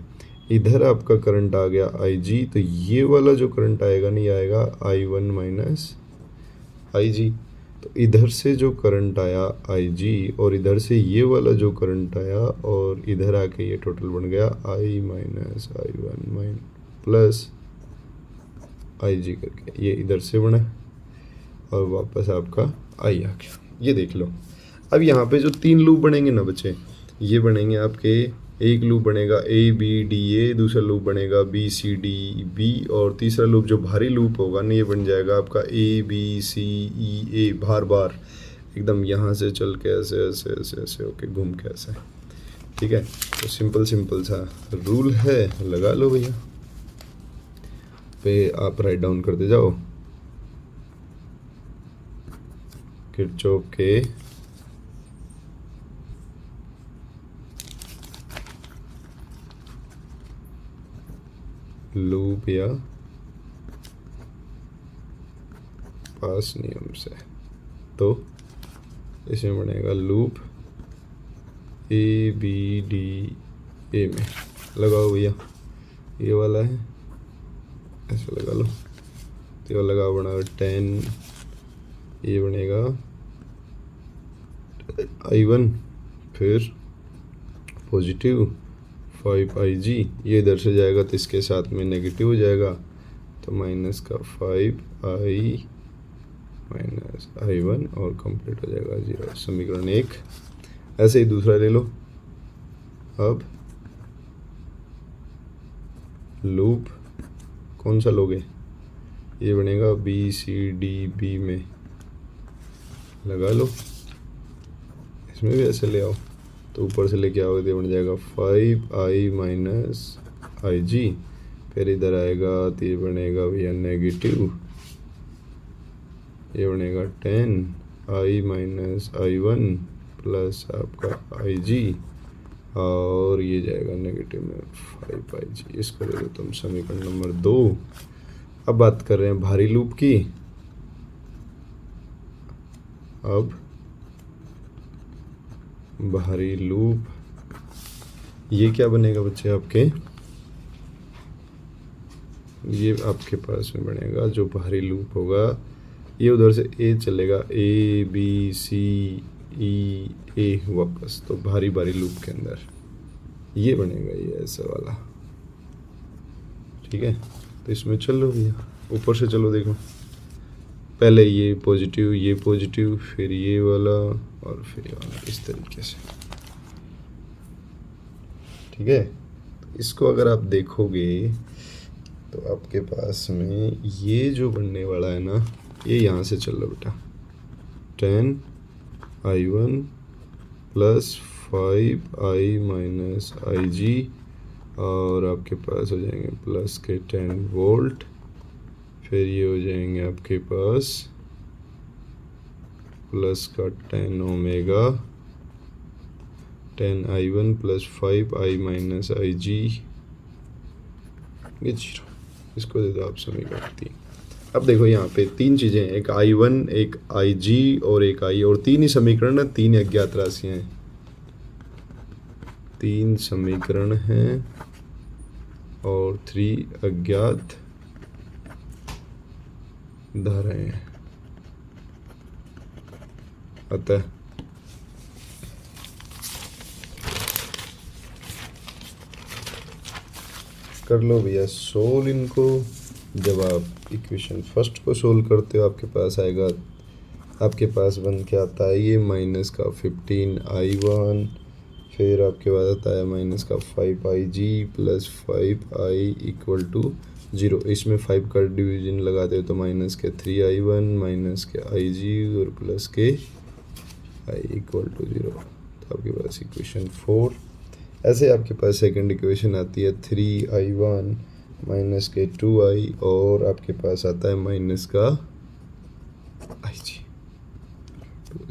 इधर आपका करंट आ गया IG, तो ये वाला जो करंट आएगा नहीं आएगा I1 माइनस IG। तो इधर से जो करंट आया IG, और इधर से ये वाला जो करंट आया, और इधर आके ये टोटल बन गया I minus I1 plus IG करके, ये इधर से बना और वापस आपका I आ गया। ये देख लो। अब यहाँ पे जो 3 लूप बनेंगे ना बच्चे, ये बनेंगे आपके, एक लूप बनेगा ABDA, दूसरा लूप बनेगा BCDB, और तीसरा लूप जो भारी लूप होगा ना ये बन जाएगा आपका ABCEA, बार एकदम यहाँ से चल के ऐसे ऐसे ऐसे ऐसे होके घूम के ऐसे, ठीक है। तो सिंपल सा रूल है, लगा लो भैया। पे आप राइट डाउन करते जाओ। किरचॉफ के लूप या पास नियम से। तो इसमें बनेगा लूप ABDA में। लगाओ भैया, ये वाला है, ऐसे लगा लो। तो ये लगाओ, बना 10, ये बनेगा I1, फिर पॉजिटिव 5IG, ये इधर से जाएगा तो इसके साथ में नेगेटिव हो जाएगा, तो माइनस का 5I माइनस I1 और कंप्लीट हो जाएगा 0। समीकरण 1। ऐसे ही दूसरा ले लो। अब लूप कौन सा लोगे, ये बनेगा BCDB में। लगा लो, इसमें भी ऐसे ले आओ, तो ऊपर से लेके आओगे तो बन जाएगा 5I माइनस IG, फिर इधर आएगा तो ये बनेगा भैया नेगेटिव, ये बनेगा 10I माइनस I1 प्लस आपका IG, और ये जाएगा नेगेटिव में 5IG। इसको ले लो तुम समीकरण नंबर 2। अब बात कर रहे हैं भारी लूप की। अब भारी लूप, ये क्या बनेगा बच्चे आपके, ये आपके पास में बनेगा जो भारी लूप होगा, ये उधर से A चलेगा, ABCE वापस, तो भारी लूप के अंदर ये बनेगा, ये ऐसा वाला। ठीक है, तो इसमें चलो भैया, ऊपर से चलो, देखो पहले ये पॉजिटिव, फिर ये वाला और फिर ये वाला, इस तरीके से। ठीक है, तो इसको अगर आप देखोगे तो आपके पास में ये जो बनने वाला है ना, ये यहाँ से चल लो बेटा, 10I1 plus 5I minus IG, और आपके पास हो जाएंगे प्लस के 10 वोल्ट, फिर ये हो जाएंगे आपके पास प्लस का 10 omega, 10I1 plus 5I minus IG, ये 0। इसको दे दो आप समीकरण 3। अब देखो यहाँ पे तीन चीज़ें हैं, एक I1, एक IG और एक I, और तीन ही समीकरण है, तीन अज्ञात राशियाँ हैं, तीन समीकरण हैं और 3 अज्ञात धाराएं हैं। अतः कर लो भैया सोल्व इनको। जब आप इक्वेशन फर्स्ट को सोल्व करते हो, आपके पास आएगा, आपके पास बन के आता है ये माइनस का 15I1, फिर आपके पास आता है माइनस का 5IG plus 5I equal to 0। इसमें 5 का डिवीजन लगाते हो तो माइनस के 3I1 माइनस के IG और प्लस के I इक्वल टू 0। तो आपके पास इक्वेशन 4। ऐसे आपके पास सेकंड इक्वेशन आती है 3I1 माइनस के 2I, और आपके पास आता है माइनस का IG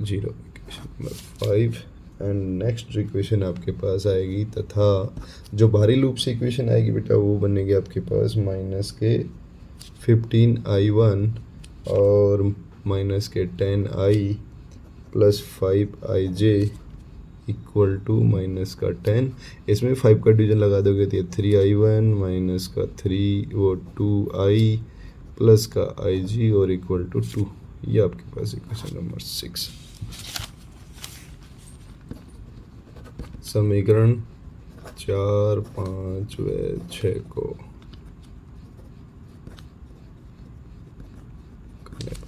0। Equation number 5। And next equation आपके पास आएगी, तथा जो भारी लूप से इक्वेशन आएगी बेटा, वो बनेगी आपके पास माइनस के 15I1 और माइनस के 10I plus 5IJ equal to minus का 10। इसमें 5 का डिवीजन लगा दोगे तो ये 3I1 माइनस का 2I प्लस का IG और इक्वल टू 2। ये आपके पास इक्वेशन नंबर 6। समीकरण 4, 5 व 6 को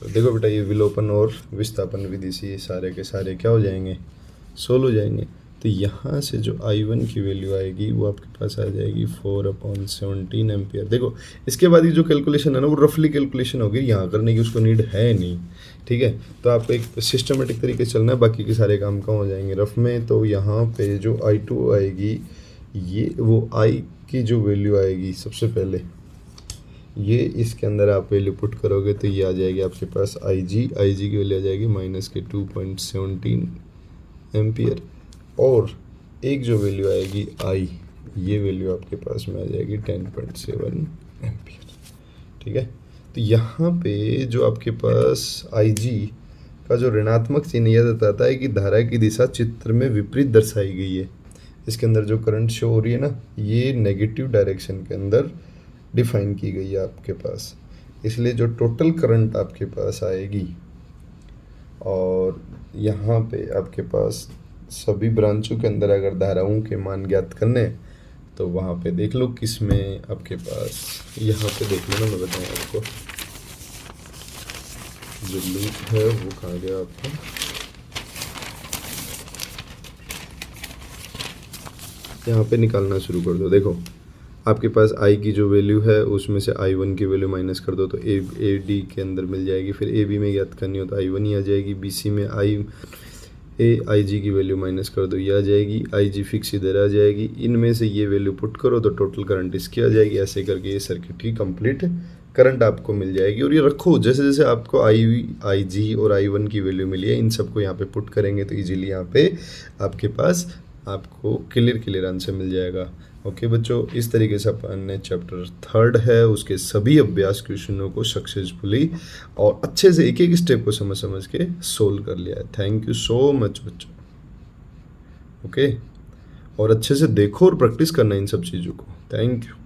देखो बेटा, ये विलोपन और विस्थापन विधि से ये सारे के सारे क्या हो जाएंगे, सोल्व हो जाएंगे। तो यहाँ से जो I1 की वैल्यू आएगी वो आपके पास आ जाएगी 4/17 एम्पियर। देखो इसके बाद ये जो कैलकुलेशन है ना, वो रफली कैलकुलेशन होगी, यहाँ करने की उसको नीड है नहीं। ठीक है, तो आपको एक सिस्टमेटिक तरीके से चलना है, बाकी के सारे काम कहाँ हो जाएंगे रफ में। तो यहाँ पे जो I2 आएगी, ये वो I की जो वैल्यू आएगी, सबसे पहले ये इसके अंदर आप वैल्यू पुट करोगे तो ये आ जाएगी आपके पास आई जी की वैल्यू आ जाएगी माइनस के 2.17 एम्पियर, और एक जो वैल्यू आएगी आई, ये वैल्यू आपके पास में आ जाएगी 10.7 एम्पियर। ठीक है, तो यहाँ पे जो आपके पास आई जी का जो ऋणात्मक चिन्ह यह बताता है कि धारा की दिशा चित्र में विपरीत दर्शाई गई है। इसके अंदर जो करंट शो हो रही है ना, ये नेगेटिव डायरेक्शन के अंदर डिफाइन की गई है आपके पास, इसलिए जो टोटल करंट आपके पास आएगी, और यहाँ पे आपके पास सभी ब्रांचों के अंदर अगर धाराओं के मान ज्ञात करने, तो वहाँ पे देख लो किस में आपके पास, यहाँ पे देख लो ना, मैं बताऊँ आपको जो लूप है वो कहाँ गया आपका, यहाँ पे निकालना शुरू कर दो। देखो आपके पास आई की जो वैल्यू है उसमें से आई वन की वैल्यू माइनस कर दो तो ए डी के अंदर मिल जाएगी, फिर ए बी में ज्ञात करनी हो तो आई वन ही आ जाएगी, बी सी में आई जी की वैल्यू माइनस कर दो, ये आ जाएगी, आई जी फिक्स इधर आ जाएगी, इनमें से ये वैल्यू पुट करो तो टोटल करंट इसकी आ जाएगी। ऐसे करके ये सर्किट की कंप्लीट करंट आपको मिल जाएगी। और ये रखो, जैसे जैसे आपको आई जी और आई वन की वैल्यू मिली है, इन सबको यहाँ पे पुट करेंगे तो इजीली यहाँ पे आपके पास आपको क्लियर आंसर मिल जाएगा। ओके बच्चों, इस तरीके से अपन ने चैप्टर 3 है उसके सभी अभ्यास क्वेश्चनों को सक्सेसफुली और अच्छे से एक एक स्टेप को समझ समझ के सोल्व कर लिया है। थैंक यू सो मच बच्चों। ओके, और अच्छे से देखो और प्रैक्टिस करना इन सब चीज़ों को। Thank you.